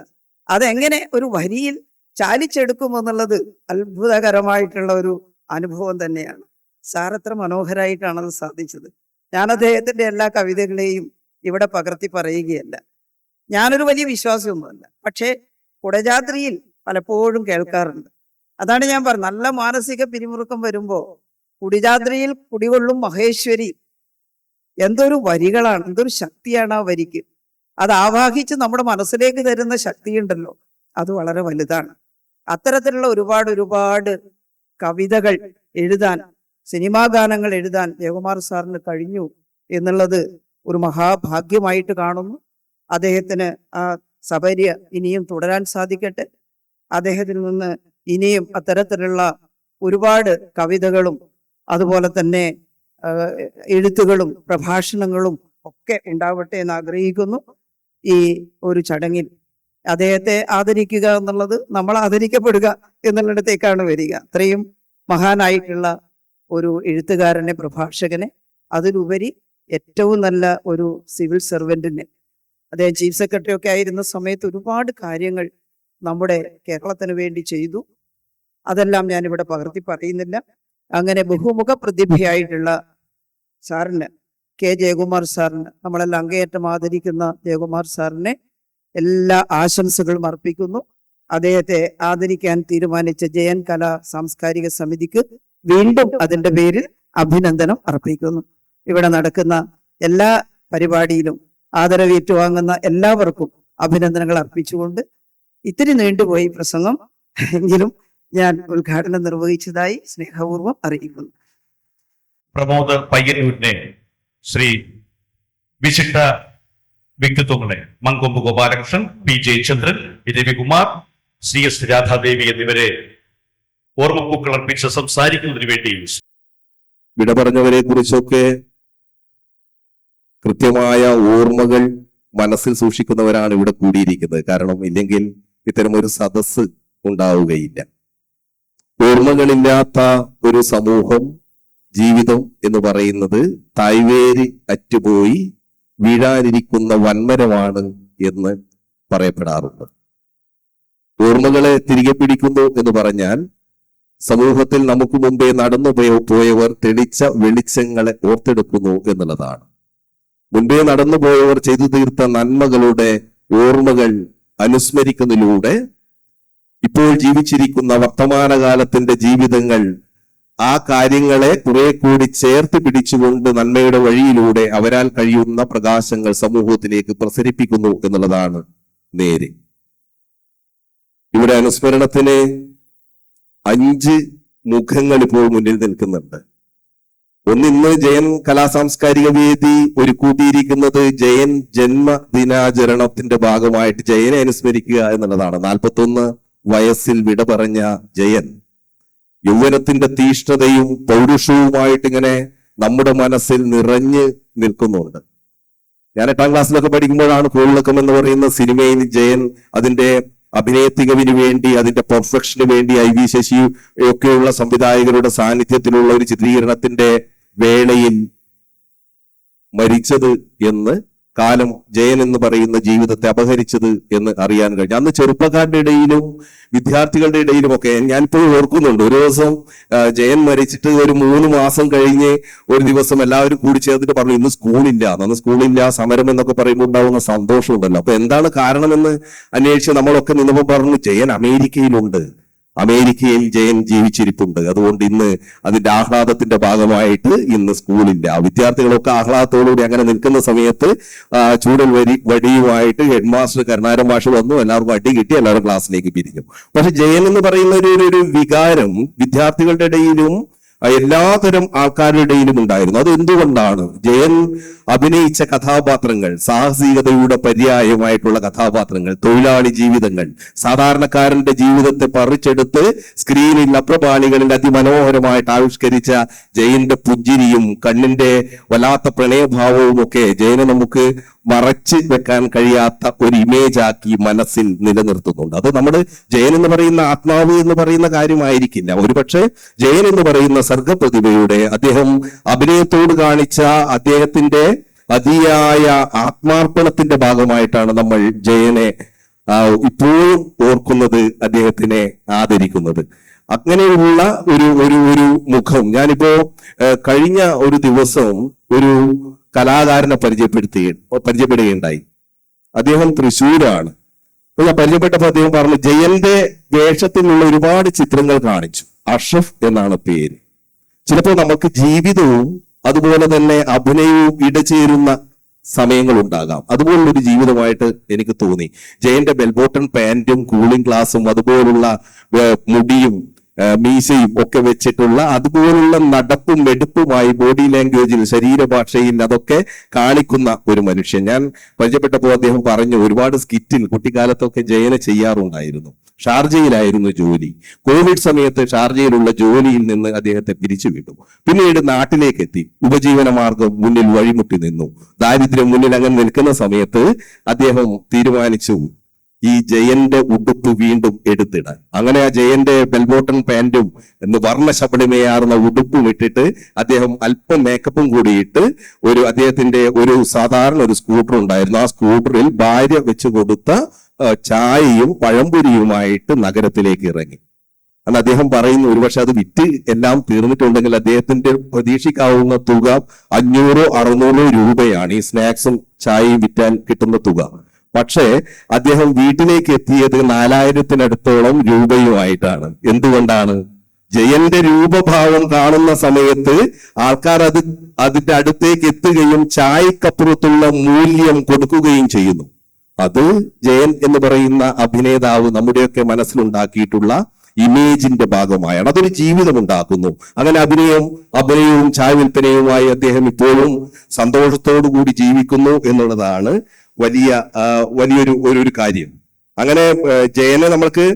അതെങ്ങനെ ഒരു വരിയിൽ ചാലിച്ചെടുക്കുമെന്നുള്ളത് അത്ഭുതകരമായിട്ടുള്ള ഒരു അനുഭവം തന്നെയാണ്. സാർ എത്ര മനോഹരമായിട്ടാണ് അത് സാധിച്ചത്. ഞാൻ അദ്ദേഹത്തിന്റെ എല്ലാ കവിതകളെയും ഇവിടെ പകർത്തി പറയുകയല്ല. ഞാനൊരു വലിയ വിശ്വാസമൊന്നുമല്ല, പക്ഷേ കുടജാദ്രിയിൽ പലപ്പോഴും കേൾക്കാറുണ്ട്. അതാണ് ഞാൻ പറഞ്ഞത്, നല്ല മാനസിക പിരിമുറുക്കം വരുമ്പോ കുടിജാദ്രിയിൽ കുടികൊള്ളും മഹേശ്വരി. എന്തൊരു വരികളാണ്, എന്തൊരു ശക്തിയാണ് ആ വരിക്ക്. അത് ആവാഹിച്ച് നമ്മുടെ മനസ്സിലേക്ക് തരുന്ന ശക്തിയുണ്ടല്ലോ, അത് വളരെ വലുതാണ്. അത്തരത്തിലുള്ള ഒരുപാട് കവിതകൾ എഴുതാൻ, സിനിമാ ഗാനങ്ങൾ എഴുതാൻ ജയകുമാർ സാറിന് കഴിഞ്ഞു എന്നുള്ളത് ഒരു മഹാഭാഗ്യമായിട്ട് കാണുന്നു. അദ്ദേഹത്തിന് ആ സപര്യ ഇനിയും തുടരാൻ സാധിക്കട്ടെ. അദ്ദേഹത്തിൽ നിന്ന് ഇനിയും അത്തരത്തിലുള്ള ഒരുപാട് കവിതകളും അതുപോലെ തന്നെ എഴുത്തുകളും പ്രഭാഷണങ്ങളും ഒക്കെ ഉണ്ടാവട്ടെ എന്ന് ആഗ്രഹിക്കുന്നു. ഈ ഒരു ചടങ്ങിൽ അദ്ദേഹത്തെ ആദരിക്കുക എന്നുള്ളത് നമ്മൾ ആദരിക്കപ്പെടുക എന്നുള്ളിടത്തേക്കാണ് വരിക. അത്രയും മഹാനായിട്ടുള്ള ഒരു എഴുത്തുകാരനെ, പ്രഭാഷകനെ, അതിലുപരി ഏറ്റവും നല്ല ഒരു സിവിൽ സർവൻറ്റിനെ. അദ്ദേഹം ചീഫ് സെക്രട്ടറി ഒക്കെ ആയിരുന്ന സമയത്ത് ഒരുപാട് കാര്യങ്ങൾ നമ്മുടെ കേരളത്തിന് വേണ്ടി ചെയ്തു. അതെല്ലാം ഞാനിവിടെ പകർത്തി പറയുന്നില്ല. അങ്ങനെ ബഹുമുഖ പ്രതിഭയായിട്ടുള്ള സാറിന്, കെ ജയകുമാർ സാറിന്, നമ്മളെല്ലാം അങ്ങേയറ്റം ആദരിക്കുന്ന ജയകുമാർ സാറിനെ എല്ലാ ആശംസകളും അർപ്പിക്കുന്നു. അദ്ദേഹത്തെ ആദരിക്കാൻ തീരുമാനിച്ച ജയൻ കലാ സാംസ്കാരിക സമിതിക്ക് വീണ്ടും അതിന്റെ പേരിൽ അഭിനന്ദനം അർപ്പിക്കുന്നു. ഇവിടെ നടക്കുന്ന എല്ലാ പരിപാടിയിലും ആദരവ് ഏറ്റുവാങ്ങുന്ന എല്ലാവർക്കും അഭിനന്ദനങ്ങൾ അർപ്പിച്ചുകൊണ്ട് ഇത്തിരി നീണ്ടുപോയി പ്രസംഗം, എങ്കിലും ഞാൻ ഉദ്ഘാടനം നിർവഹിച്ചതായി സ്നേഹപൂർവ്വം അറിയിക്കുന്നു. പ്രമോദ് പയ്യന്നൂരിനെ ശ്രീ വിശിഷ്ട വ്യക്തിത്വങ്ങളെ മങ്കൊമ്പ് ഗോപാലകൃഷ്ണൻ, PJ ചന്ദ്രൻ, രവികുമാർ, CS രാധാദേവി എന്നിവരെ ഓർമ്മപ്പൂക്കൾ അർപ്പിച്ച് സംസാരിക്കുന്നതിന് വേണ്ടി വിട പറഞ്ഞവരെ കുറിച്ചൊക്കെ കൃത്യമായ ഓർമ്മകൾ മനസ്സിൽ സൂക്ഷിക്കുന്നവരാണ് ഇവിടെ കൂടിയിരിക്കുന്നത്. കാരണം ഇല്ലെങ്കിൽ ഇത്തരമൊരു സദസ്സ് ഉണ്ടാവുകയില്ല. ഓർമ്മകളില്ലാത്ത ഒരു സമൂഹം, ജീവിതം എന്ന് പറയുന്നത് തായ്വേര് അറ്റുപോയി വീഴാനിരിക്കുന്ന വൻമരമാണ് എന്ന് പറയപ്പെടാറുണ്ട്. ഓർമ്മകളെ തിരികെ പിടിക്കുന്നു എന്ന് പറഞ്ഞാൽ സമൂഹത്തിൽ നമുക്ക് മുമ്പേ നടന്നു പോയവർ തെളിച്ച വെളിച്ചങ്ങളെ ഓർത്തെടുക്കുന്നു എന്നുള്ളതാണ്. മുൻപേ നടന്നു പോയവർ ചെയ്തു തീർത്ത നന്മകളുടെ ഓർമ്മകൾ അനുസ്മരിക്കുന്നതിലൂടെ ഇപ്പോൾ ജീവിച്ചിരിക്കുന്ന വർത്തമാനകാലത്തിന്റെ ജീവിതങ്ങൾ ആ കാര്യങ്ങളെ കുറെ കൂടി ചേർത്ത് പിടിച്ചുകൊണ്ട് നന്മയുടെ വഴിയിലൂടെ അവരാൽ കഴിയുന്ന പ്രകാശങ്ങൾ സമൂഹത്തിലേക്ക് പ്രസരിപ്പിക്കുന്നു എന്നുള്ളതാണ് നേര്. ഇവിടെ അനുസ്മരണത്തിന് 5 മുഖങ്ങൾ ഇപ്പോൾ മുന്നിൽ നിൽക്കുന്നുണ്ട്. ഇന്ന് ജയൻ കലാസാംസ്കാരിക വേദി ഒരുക്കൂട്ടിയിരിക്കുന്നത് ജയൻ ജന്മദിനാചരണത്തിന്റെ ഭാഗമായിട്ട് ജയനെ അനുസ്മരിക്കുക എന്നുള്ളതാണ്. 41 വയസ്സിൽ വിട പറഞ്ഞ ജയൻ യൗവനത്തിന്റെ തീഷ്ണതയും പൗരുഷവുമായിട്ട് ഇങ്ങനെ നമ്മുടെ മനസ്സിൽ നിറഞ്ഞു നിൽക്കുന്നുണ്ട്. ഞാൻ 8ാം ക്ലാസ്സിലൊക്കെ പഠിക്കുമ്പോഴാണ് കോളിളക്കം എന്ന് പറയുന്ന സിനിമയിൽ ജയൻ അതിന്റെ അഭിനയ തികവിന് വേണ്ടി, അതിന്റെ പെർഫെക്ഷന് വേണ്ടി IV ശശി ഒക്കെയുള്ള സംവിധായകരുടെ സാന്നിധ്യത്തിലുള്ള ഒരു ചിത്രീകരണത്തിന്റെ വേളയിൽ മരിച്ചത് എന്ന്, കാലം ജയൻ എന്ന് പറയുന്ന ജീവിതത്തെ അപഹരിച്ചത് എന്ന് അറിയാൻ കഴിഞ്ഞു. അന്ന് ചെറുപ്പക്കാരുടെ ഇടയിലും വിദ്യാർത്ഥികളുടെ ഇടയിലും ഒക്കെ ഞാനിപ്പോഴും ഓർക്കുന്നുണ്ട്. ഒരു ദിവസം ജയൻ മരിച്ചിട്ട് ഒരു 3 മാസം കഴിഞ്ഞ് ഒരു ദിവസം എല്ലാവരും കൂടി ചേർന്നിട്ട് പറഞ്ഞു ഇന്ന് സ്കൂളില്ല, അന്ന് സ്കൂളില്ല, സമരം എന്നൊക്കെ പറയുമ്പോൾ ഉണ്ടാവുന്ന സന്തോഷമുണ്ടല്ലോ. അപ്പൊ എന്താണ് കാരണമെന്ന് അന്വേഷിച്ച് നമ്മളൊക്കെ നിന്നപ്പോൾ പറഞ്ഞു ജയൻ അമേരിക്കയിലുണ്ട്, അമേരിക്കയിൽ ജയൻ ജീവിച്ചിരിപ്പുണ്ട്, അതുകൊണ്ട് ഇന്ന് അതിന്റെ ആഹ്ലാദത്തിന്റെ ഭാഗമായിട്ട് ഇന്ന് സ്കൂളില്ല. വിദ്യാർത്ഥികളൊക്കെ ആഹ്ലാദത്തോടുകൂടി അങ്ങനെ നിൽക്കുന്ന സമയത്ത് ചൂടൽ വടിയുമായിട്ട് ഹെഡ് മാസ്റ്റർ കരുണാകരൻ മാഷ് വന്നു. എല്ലാവർക്കും അടി കിട്ടി, എല്ലാവരും ക്ലാസ്സിലേക്ക് പിരിഞ്ഞു. പക്ഷെ ജയൻ എന്ന് പറയുന്ന ഒരു വികാരം വിദ്യാർത്ഥികളുടെ ഇടയിലും എല്ലാതരം ആൾക്കാരുടെ ഇടയിലും ഉണ്ടായിരുന്നു. അത് എന്തുകൊണ്ടാണ്? ജയൻ അഭിനയിച്ച കഥാപാത്രങ്ങൾ, സാഹസികതയുടെ പര്യായമായിട്ടുള്ള കഥാപാത്രങ്ങൾ, തൊഴിലാളി ജീവിതങ്ങൾ, സാധാരണക്കാരന്റെ ജീവിതത്തെ പറിച്ചെടുത്ത് സ്ക്രീനിൽ അപ്രപാളികളിൽ അതിമനോഹരമായിട്ട് ആവിഷ്കരിച്ച ജയന്റെ പുഞ്ചിരിയും കണ്ണിന്റെ വല്ലാത്ത പ്രണയഭാവവും ഒക്കെ ജയനെ നമുക്ക് മറച്ചു വെക്കാൻ കഴിയാത്ത ഒരു ഇമേജ് ആക്കി മനസ്സിൽ നിലനിർത്തുന്നുണ്ട്. അത് നമ്മുടെ ജയൻ എന്ന് പറയുന്ന ആത്മാവ് എന്ന് പറയുന്ന കാര്യമായിരിക്കില്ല. ഒരുപക്ഷെ ജയൻ എന്ന് പറയുന്ന സർഗപ്രതിഭയുടെ, അദ്ദേഹം അഭിനയത്തോട് കാണിച്ച അദ്ദേഹത്തിന്റെ അതിയായ ആത്മാർപ്പണത്തിന്റെ ഭാഗമായിട്ടാണ് നമ്മൾ ജയനെ ഇപ്പോഴും ഓർക്കുന്നത്, അദ്ദേഹത്തിനെ ആദരിക്കുന്നത്. അങ്ങനെയുള്ള ഒരു മുഖം കഴിഞ്ഞ ഒരു ദിവസം ഒരു കലാകാരനെ പരിചയപ്പെടുകയുണ്ടായി. അദ്ദേഹം തൃശ്ശൂരാണ്. ഞാൻ പരിചയപ്പെട്ടപ്പോൾ അദ്ദേഹം പറഞ്ഞു ജയന്റെ വേഷത്തിലുള്ള ഒരുപാട് ചിത്രങ്ങൾ കാണിച്ചു. അഷ്റഫ് എന്നാണ് പേര്. ചിലപ്പോൾ നമുക്ക് ജീവിതവും അതുപോലെ തന്നെ അഭിനയവും ഇടചേരുന്ന സമയങ്ങൾ ഉണ്ടാകാം. അതുപോലുള്ളൊരു ജീവിതമായിട്ട് എനിക്ക് തോന്നി. ജയന്റെ ബെൽബോട്ടൺ പാന്റും കൂളിംഗ് ഗ്ലാസും അതുപോലുള്ള മുടിയും മീശയും ഒക്കെ വെച്ചിട്ടുള്ള അതുപോലുള്ള നടപ്പും വെടുപ്പുമായി ബോഡി ലാംഗ്വേജിൽ, ശരീരഭാഷയിൽ അതൊക്കെ കാണിക്കുന്ന ഒരു മനുഷ്യൻ. ഞാൻ പരിചയപ്പെട്ടപ്പോൾ അദ്ദേഹം പറഞ്ഞു ഒരുപാട് സ്കിറ്റിൽ കുട്ടിക്കാലത്തൊക്കെ ജയനെ ചെയ്യാറുണ്ടായിരുന്നു. ഷാർജയിലായിരുന്നു ജോലി. കോവിഡ് സമയത്ത് ഷാർജയിലുള്ള ജോലിയിൽ നിന്ന് അദ്ദേഹത്തെ പിരിച്ചുവിട്ടു. പിന്നീട് നാട്ടിലേക്ക് എത്തി. ഉപജീവന മാർഗം മുന്നിൽ വഴിമുട്ടി നിന്നു. ദാരിദ്ര്യം മുന്നിൽ അങ്ങനെ നിൽക്കുന്ന സമയത്ത് അദ്ദേഹം തീരുമാനിച്ചു ഈ ജയന്റെ ഉടുപ്പ് വീണ്ടും എടുത്തിടാൻ. അങ്ങനെ ആ ജയന്റെ ബെൽബോട്ടൺ പാന്റും വർണ്ണശബളിമയാർന്ന ഉടുപ്പും ഇട്ടിട്ട് അദ്ദേഹം അല്പം മേക്കപ്പും കൂടിയിട്ട് അദ്ദേഹത്തിന്റെ ഒരു സാധാരണ ഒരു സ്കൂട്ടർ ഉണ്ടായിരുന്നു. ആ സ്കൂട്ടറിൽ ഭാര്യ വെച്ചു കൊടുത്ത ചായയും പഴംപൊരിയുമായിട്ട് നഗരത്തിലേക്ക് ഇറങ്ങി. അന്ന് അദ്ദേഹം പറയുന്നു ഒരുപക്ഷെ അത് വിറ്റ് എല്ലാം തീർന്നിട്ടുണ്ടെങ്കിൽ അദ്ദേഹത്തിന്റെ പ്രതീക്ഷിക്കാവുന്ന തുക 500-600 രൂപയാണ് ഈ സ്നാക്സും ചായയും വിറ്റാൻ കിട്ടുന്ന തുക. പക്ഷേ അദ്ദേഹം വീട്ടിലേക്ക് എത്തിയത് 4000-നടുത്തോളം രൂപയുമായിട്ടാണ്. എന്തുകൊണ്ടാണ്? ജയന്റെ രൂപഭാവം കാണുന്ന സമയത്ത് ആൾക്കാർ അതിന്റെ അടുത്തേക്ക് എത്തുകയും ചായക്കപ്പുറത്തുള്ള മൂല്യം കൊടുക്കുകയും ചെയ്യുന്നു. അത് ജയൻ എന്ന് പറയുന്ന അഭിനേതാവ് നമ്മുടെയൊക്കെ മനസ്സിലുണ്ടാക്കിയിട്ടുള്ള ഇമേജിന്റെ ഭാഗമായാണ്. അതൊരു ജീവിതം ഉണ്ടാക്കുന്നു. അങ്ങനെ അഭിനയവും ചായ വിൽപ്പനയുമായി അദ്ദേഹം ഇപ്പോഴും സന്തോഷത്തോടു കൂടി ജീവിക്കുന്നു എന്നുള്ളതാണ് വലിയൊരു കാര്യം. അങ്ങനെ ജയനെ നമ്മൾക്ക്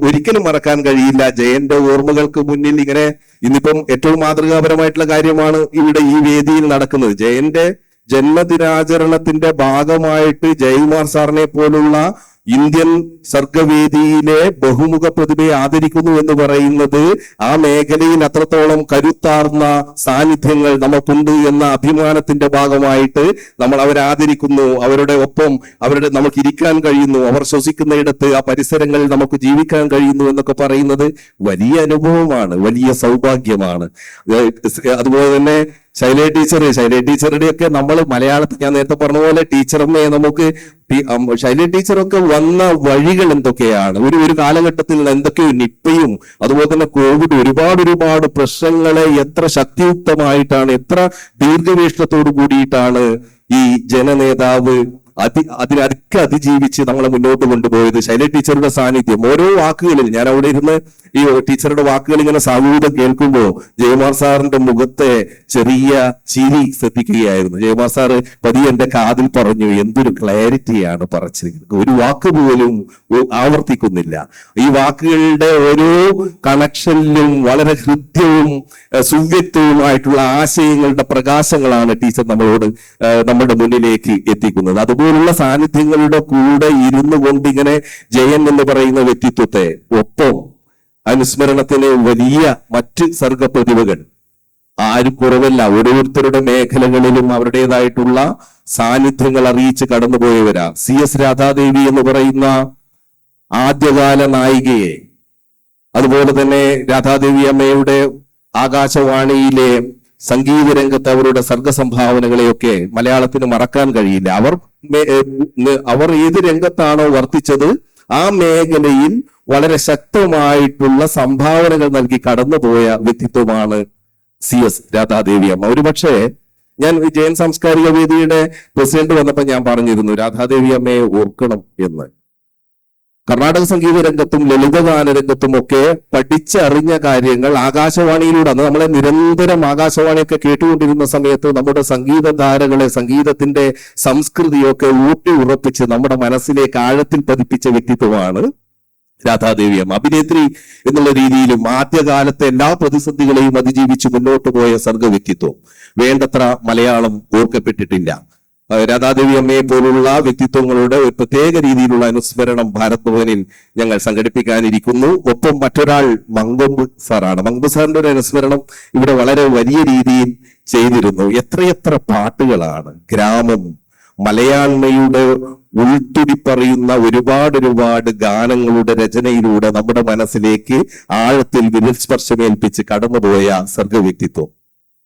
ഒരിക്കലും മറക്കാൻ കഴിയില്ല. ജയന്റെ ഓർമ്മകൾക്ക് മുന്നിൽ ഇങ്ങനെ ഇന്നിപ്പം ഏറ്റവും മാതൃകാപരമായിട്ടുള്ള കാര്യമാണ് ഇവിടെ ഈ വേദിയിൽ നടക്കുന്നത്. ജയന്റെ ജന്മദിനാചരണത്തിന്റെ ഭാഗമായിട്ട് ജയകുമാർ സാറിനെ പോലുള്ള ഇന്ത്യൻ സർഗവേദിയിലെ ബഹുമുഖ പ്രതിഭയെ ആദരിക്കുന്നു എന്ന് പറയുന്നത് ആ മേഖലയിൽ അത്രത്തോളം കരുത്താർന്ന സാന്നിധ്യങ്ങൾ നമുക്കുണ്ട് എന്ന അഭിമാനത്തിന്റെ ഭാഗമായിട്ട് നമ്മൾ അവരെ ആദരിക്കുന്നു. അവരുടെ ഒപ്പം നമുക്ക് ഇരിക്കാൻ കഴിയുന്നു, അവർ ശ്വസിക്കുന്നയിടത്ത് ആ പരിസരങ്ങളിൽ നമുക്ക് ജീവിക്കാൻ കഴിയുന്നു എന്നൊക്കെ പറയുന്നത് വലിയ അനുഭവമാണ്, വലിയ സൗഭാഗ്യമാണ്. അതുപോലെ തന്നെ ശൈല ടീച്ചറുടെ ഒക്കെ നമ്മൾ മലയാളത്തിൽ ഞാൻ നേരത്തെ പറഞ്ഞ പോലെ ടീച്ചറമ്മയെ നമുക്ക് ശൈല ടീച്ചറൊക്കെ വന്ന വഴികൾ എന്തൊക്കെയാണ്, ഒരു കാലഘട്ടത്തിൽ എന്തൊക്കെയോ നിപ്പയും അതുപോലെ തന്നെ കോവിഡ് ഒരുപാട് പ്രശ്നങ്ങളെ എത്ര ശക്തിയുക്തമായിട്ടാണ്, എത്ര ദീർഘവീക്ഷണത്തോടു കൂടിയിട്ടാണ് ഈ ജനനേതാവ് അതിനൊക്കെ അതിജീവിച്ച് നമ്മളെ മുന്നോട്ട് കൊണ്ടുപോയത്. ശൈല ടീച്ചറുടെ സാന്നിധ്യം ഓരോ വാക്കുകളിൽ, ഞാൻ അവിടെ ഇരുന്ന് ഈ ടീച്ചറുടെ വാക്കുകൾ ഇങ്ങനെ സാമൂഹികം കേൾക്കുമ്പോൾ ജയകുമാർ സാറിന്റെ മുഖത്തെ ചെറിയ ചിരി ശ്രദ്ധിക്കുകയായിരുന്നു. ജയകുമാർ സാറ് പതിയെ എന്റെ കാതിൽ പറഞ്ഞു, എന്തൊരു ക്ലാരിറ്റിയാണ് പറച്ചിരിക്കുന്നത്, ഒരു വാക്ക് പോലും ആവർത്തിക്കുന്നില്ല. ഈ വാക്കുകളുടെ ഓരോ കണക്ഷനിലും വളരെ ഹൃദ്യവും സുവ്യക്തവുമായിട്ടുള്ള ആശയങ്ങളുടെ പ്രകാശങ്ങളാണ് ടീച്ചർ നമ്മുടെ മുന്നിലേക്ക് എത്തിക്കുന്നത്. അതുപോലുള്ള സാന്നിധ്യങ്ങളുടെ കൂടെ ഇരുന്നു കൊണ്ടിങ്ങനെ ജയൻ എന്ന് പറയുന്ന വ്യക്തിത്വത്തെ ഒപ്പം അനുസ്മരണത്തിന് വലിയ മറ്റ് സർഗപ്രതിഭകൾ ആരും കുറവല്ല, ഓരോരുത്തരുടെ മേഖലകളിലും അവരുടേതായിട്ടുള്ള സാന്നിധ്യങ്ങൾ അറിയിച്ച് കടന്നുപോയവരാ. CS രാധാദേവി എന്ന് പറയുന്ന ആദ്യകാല നായികയെ, അതുപോലെ തന്നെ രാധാദേവി അമ്മയുടെ ആകാശവാണിയിലെ സംഗീത രംഗത്ത് അവരുടെ സർഗസംഭാവനകളെയൊക്കെ മലയാളത്തിന് മറക്കാൻ കഴിയില്ല. അവർ ഏത് രംഗത്താണോ വർത്തിച്ചത് ആ മേഖലയിൽ വളരെ ശക്തമായിട്ടുള്ള സംഭാവനകൾ നൽകി കടന്നുപോയ വ്യക്തിത്വമാണ് CS രാധാദേവി അമ്മ. ഒരുപക്ഷെ ഞാൻ ജയൻ സാംസ്കാരിക വേദിയുടെ പ്രസിഡന്റ് വന്നപ്പോൾ ഞാൻ പറഞ്ഞിരുന്നു രാധാദേവി അമ്മയെ ഓർക്കണം എന്ന്. കർണാടക സംഗീത രംഗത്തും ലളിതഗാന രംഗത്തും ഒക്കെ പഠിച്ചറിഞ്ഞ കാര്യങ്ങൾ ആകാശവാണിയിലൂടെ, അന്ന് നമ്മളെ നിരന്തരം ആകാശവാണിയൊക്കെ കേട്ടുകൊണ്ടിരുന്ന സമയത്ത് നമ്മുടെ സംഗീതധാരകളെ, സംഗീതത്തിന്റെ സംസ്കൃതിയൊക്കെ ഊട്ടി ഉറപ്പിച്ച് നമ്മുടെ മനസ്സിലേക്ക് ആഴത്തിൽ പതിപ്പിച്ച വ്യക്തിത്വമാണ് രാധാദേവി അമ്മ. അഭിനേത്രി എന്നുള്ള രീതിയിലും ആദ്യകാലത്തെ എല്ലാ പ്രതിസന്ധികളെയും അതിജീവിച്ച് മുന്നോട്ട് പോയ സർഗ വ്യക്തിത്വം. വേണ്ടത്ര മലയാളം ഓർക്കപ്പെട്ടിട്ടില്ല. രാധാദേവി അമ്മയെ പോലുള്ള വ്യക്തിത്വങ്ങളുടെ ഒരു പ്രത്യേക രീതിയിലുള്ള അനുസ്മരണം ഭാരത് ഭവനിൽ ഞങ്ങൾ സംഘടിപ്പിക്കാനിരിക്കുന്നു. ഒപ്പം മറ്റൊരാൾ മങ്കൊമ്പ് സാറാണ്. മങ്കൊമ്പ് സാറിന്റെ ഒരു അനുസ്മരണം ഇവിടെ വളരെ വലിയ രീതിയിൽ ചെയ്തിരുന്നു. എത്രയെത്ര പാട്ടുകളാണ്, ഗ്രാമം, മലയാണ്മയുടെ ഉൾത്തുടിപ്പറിയുന്ന ഒരുപാട് ഗാനങ്ങളുടെ രചനയിലൂടെ നമ്മുടെ മനസ്സിലേക്ക് ആഴത്തിൽ വിരൽസ്പർശമേൽപ്പിച്ച് കടന്നുപോയ സർഗവ്യക്തിത്വം.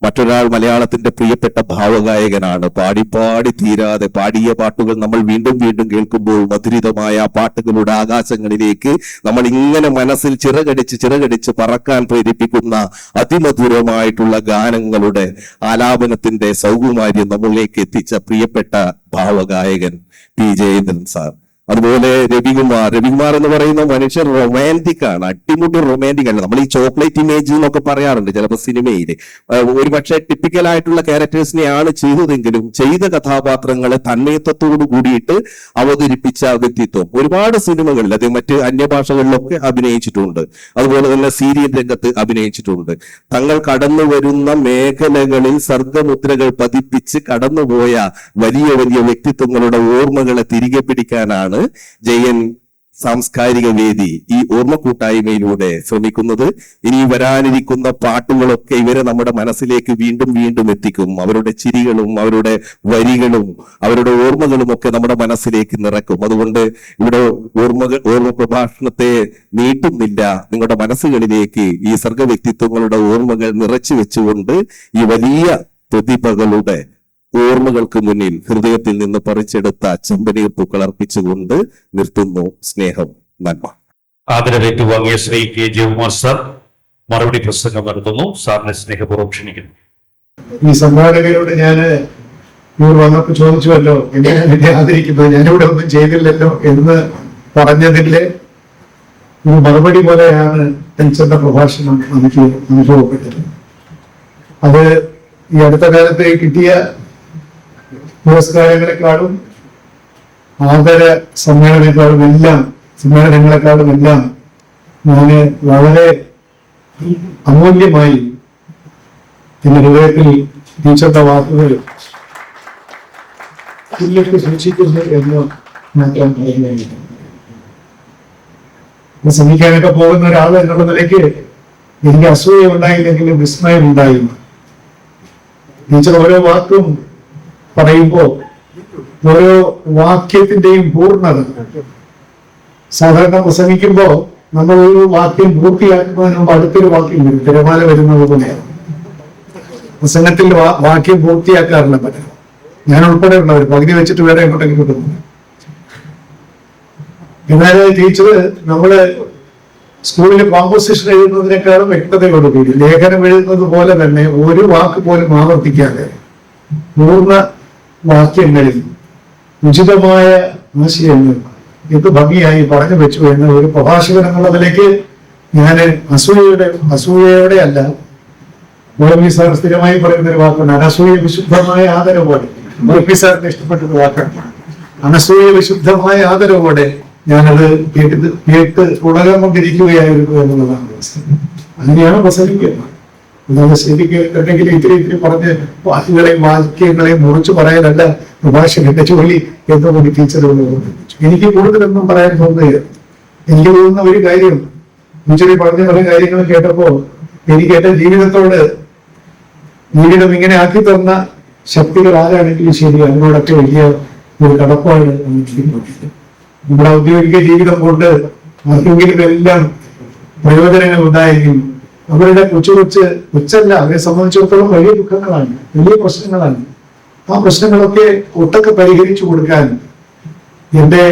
മറ്റൊരാൾ മലയാളത്തിന്റെ പ്രിയപ്പെട്ട ഭാവഗായകനാണ്. പാടി തീരാതെ പാടിയ പാട്ടുകൾ നമ്മൾ വീണ്ടും കേൾക്കുമ്പോൾ മധുരിതമായ പാട്ടുകളുടെ ആകാശങ്ങളിലേക്ക് നമ്മൾ ഇങ്ങനെ മനസ്സിൽ ചിറകടിച്ച് പറക്കാൻ പ്രേരിപ്പിക്കുന്ന അതിമധുരമായിട്ടുള്ള ഗാനങ്ങളുടെ ആലാപനത്തിന്റെ സൗകുമാര്യം നമ്മളിലേക്ക് എത്തിച്ച പ്രിയപ്പെട്ട ഭാവഗായകൻ P. ജയേന്ദ്രൻ സാർ. അതുപോലെ രവികുമാർ എന്ന് പറയുന്ന മനുഷ്യർ റൊമാൻറ്റിക് ആണ്, അടിമുടി റൊമാൻറ്റിക് ആണ്. നമ്മൾ ഈ ചോക്ലേറ്റ് ഇമേജ് എന്നൊക്കെ പറയാറുണ്ട് ചിലപ്പോൾ സിനിമയിൽ. ഒരുപക്ഷെ ടിപ്പിക്കൽ ആയിട്ടുള്ള ക്യാരക്ടേഴ്സിനെയാണ് ചെയ്തതെങ്കിലും ചെയ്ത കഥാപാത്രങ്ങളെ തന്മയത്വത്തോടു കൂടിയിട്ട് അവതരിപ്പിച്ച വ്യക്തിത്വം. ഒരുപാട് സിനിമകളിൽ അത് മറ്റ് അന്യഭാഷകളിലൊക്കെ അഭിനയിച്ചിട്ടുണ്ട്. അതുപോലെ തന്നെ സീരിയൽ രംഗത്ത് അഭിനയിച്ചിട്ടുണ്ട്. തങ്ങൾ കടന്നു വരുന്ന മേഖലകളിൽ സർഗമുദ്രകൾ പതിപ്പിച്ച് കടന്നുപോയ വലിയ വ്യക്തിത്വങ്ങളുടെ ഓർമ്മകളെ തിരികെ പിടിക്കാനാണ് ജയൻ സാംസ്കാരിക വേദി ഈ ഓർമ്മ കൂട്ടായ്മയിലൂടെ ശ്രമിക്കുന്നത്. ഇനി വരാനിരിക്കുന്ന പാട്ടുകളൊക്കെ ഇവരെ നമ്മുടെ മനസ്സിലേക്ക് വീണ്ടും എത്തിക്കും. അവരുടെ ചിരികളും അവരുടെ വരികളും അവരുടെ ഓർമ്മകളും ഒക്കെ നമ്മുടെ മനസ്സിലേക്ക് നിറക്കും. അതുകൊണ്ട് ഇവിടെ ഓർമ്മ പ്രഭാഷണത്തെ നീട്ടുന്നില്ല. നിങ്ങളുടെ മനസ്സുകളിലേക്ക് ഈ സർഗ വ്യക്തിത്വങ്ങളുടെ ഓർമ്മകൾ നിറച്ചു വെച്ചുകൊണ്ട് ഈ വലിയ പ്രതിഭകളുടെ ഓർമ്മകൾക്ക് മുന്നിൽ ഹൃദയത്തിൽ നിന്ന് പറിച്ചെടുത്ത ചെമ്പനീർ പൂക്കൾ അർപ്പിച്ചുകൊണ്ട് നിർത്തുന്നു. സ്നേഹം, നന്മ. ആദരവേറ്റുവാങ്ങിയ ശ്രീ K. ജയകുമാർ സാർ മറുപടി പ്രസംഗം നടത്തുന്നു. സാറിനെ സ്നേഹപൂർവ്വം ക്ഷണിക്കുന്നു. ഈ സംഘാടകരോട് ഞാൻ ഇവർ വന്നപ്പോൾ ചോദിച്ചുവല്ലോ എങ്ങനെയാണ് ആദരിക്കുന്നത്, ഞാനിവിടെ ഒന്നും ചെയ്തില്ലല്ലോ എന്ന് പറഞ്ഞതിന്റെ ഒരു മറുപടി പോലെയാണ് ടീച്ചറിന്റെ പ്രഭാഷണം നമുക്ക് അനുഭവപ്പെട്ടത്. അത് ഈ അടുത്ത കാലത്ത് കിട്ടിയ പുരസ്കാരങ്ങളെക്കാളും ആദര സമ്മേളനങ്ങളെക്കാളും എല്ലാം ഞാൻ വളരെ അമൂല്യമായി എന്റെ ഹൃദയത്തിൽ ടീച്ചറുടെ വാക്കുകൾ സൂക്ഷിക്കുന്നു എന്ന് മാത്രം പറയുന്നു. പ്രസംഗിക്കാനൊക്കെ പോകുന്ന ഒരാൾ എന്നുള്ള നിലയ്ക്ക് എനിക്ക് അസൂയ ഉണ്ടായില്ലെങ്കിലും വിസ്മയം ഉണ്ടായിരുന്നു. ടീച്ചർ ഓരോ വാക്കും പറയുമ്പോൾ ഓരോ വാക്യത്തിന്റെയും പൂർണ്ണത, സാധാരണ പ്രസംഗിക്കുമ്പോ നമ്മൾ ഒരു വാക്യം പൂർത്തിയാക്കുന്നതിന് മുമ്പ് അടുത്തൊരു വാക്യം വരും, തിരമാല വരുന്നത് പോലെയാണ്. പ്രസംഗത്തിൽ വാക്യം പൂർത്തിയാക്കാറില്ല പലരും, ഞാൻ ഉൾപ്പെടെയുള്ളവർ പകുതി വെച്ചിട്ട് വേറെ എങ്ങോട്ടെങ്കിലും കിട്ടുന്നു. എന്നാൽ ടീച്ചർ നമ്മള് സ്കൂളിൽ കോമ്പോസിഷൻ എഴുതുന്നതിനേക്കാളും വ്യക്തതയോടുകൂടി ലേഖനം എഴുതുന്നത് പോലെ തന്നെ ഒരു വാക്ക് പോലും ആവർത്തിക്കാതെ പൂർണ്ണ വാക്യങ്ങളിൽ ഉചിതമായ ആശയങ്ങൾ എന്ത് ഭംഗിയായി പറഞ്ഞു വെച്ചു എന്ന് ഒരു പ്രഭാഷകൻ എന്നുള്ളതിലേക്ക് ഞാൻ അസൂയയോടെ അല്ല, മൗലവി സാർ സ്ഥിരമായി പറയുന്ന ഒരു വാക്കാണ് അനസൂയ വിശുദ്ധമായ ആദരവോടെ. മൗലവി സാറിന് ഇഷ്ടപ്പെട്ടൊരു വാക്കാണ് അനസൂയ വിശുദ്ധമായ ആദരവോടെ ഞാനത് കേട്ട് ഉണരാൻ കൊണ്ടിരിക്കുകയായിരുന്നു എന്നുള്ളതാണ് അവസ്ഥ. അങ്ങനെയാണ് പ്രസംഗിക്കുന്നത്. അല്ലാതെ ശരിക്ക് കേട്ടെങ്കിൽ ഇത്തിരി പറഞ്ഞ് വാക്യങ്ങളെയും മുറിച്ചു പറയാനല്ല പ്രഭാഷകന്റെ ജോലി എന്നുകൂടി ടീച്ചറോട് ഓർമ്മിപ്പിച്ചു. എനിക്ക് കൂടുതലൊന്നും പറയാൻ തോന്നുകയില്ല. എനിക്ക് തോന്നുന്ന ഒരു കാര്യം, ടീച്ചറി പറഞ്ഞ പല കാര്യങ്ങളും കേട്ടപ്പോ എനിക്ക് എന്റെ ജീവിതം ഇങ്ങനെ ആക്കി തന്ന ശക്തികൾ ആരാണെങ്കിലും ശരി, അതിനോടൊക്കെ വലിയ ഒരു കടപ്പാട് നമ്മുടെ ഔദ്യോഗിക ജീവിതം കൊണ്ട് ആർക്കെങ്കിലും എല്ലാം പ്രയോജനങ്ങൾ ഉണ്ടായെങ്കിൽ അവരുടെ കൊച്ചല്ല, അവരെ സംബന്ധിച്ചിടത്തോളം വലിയ ദുഃഖങ്ങളാണ്, വലിയ പ്രശ്നങ്ങളാണ്. ആ പ്രശ്നങ്ങളൊക്കെ ഒട്ടൊക്കെ പരിഹരിച്ചു കൊടുക്കാൻ എന്റെ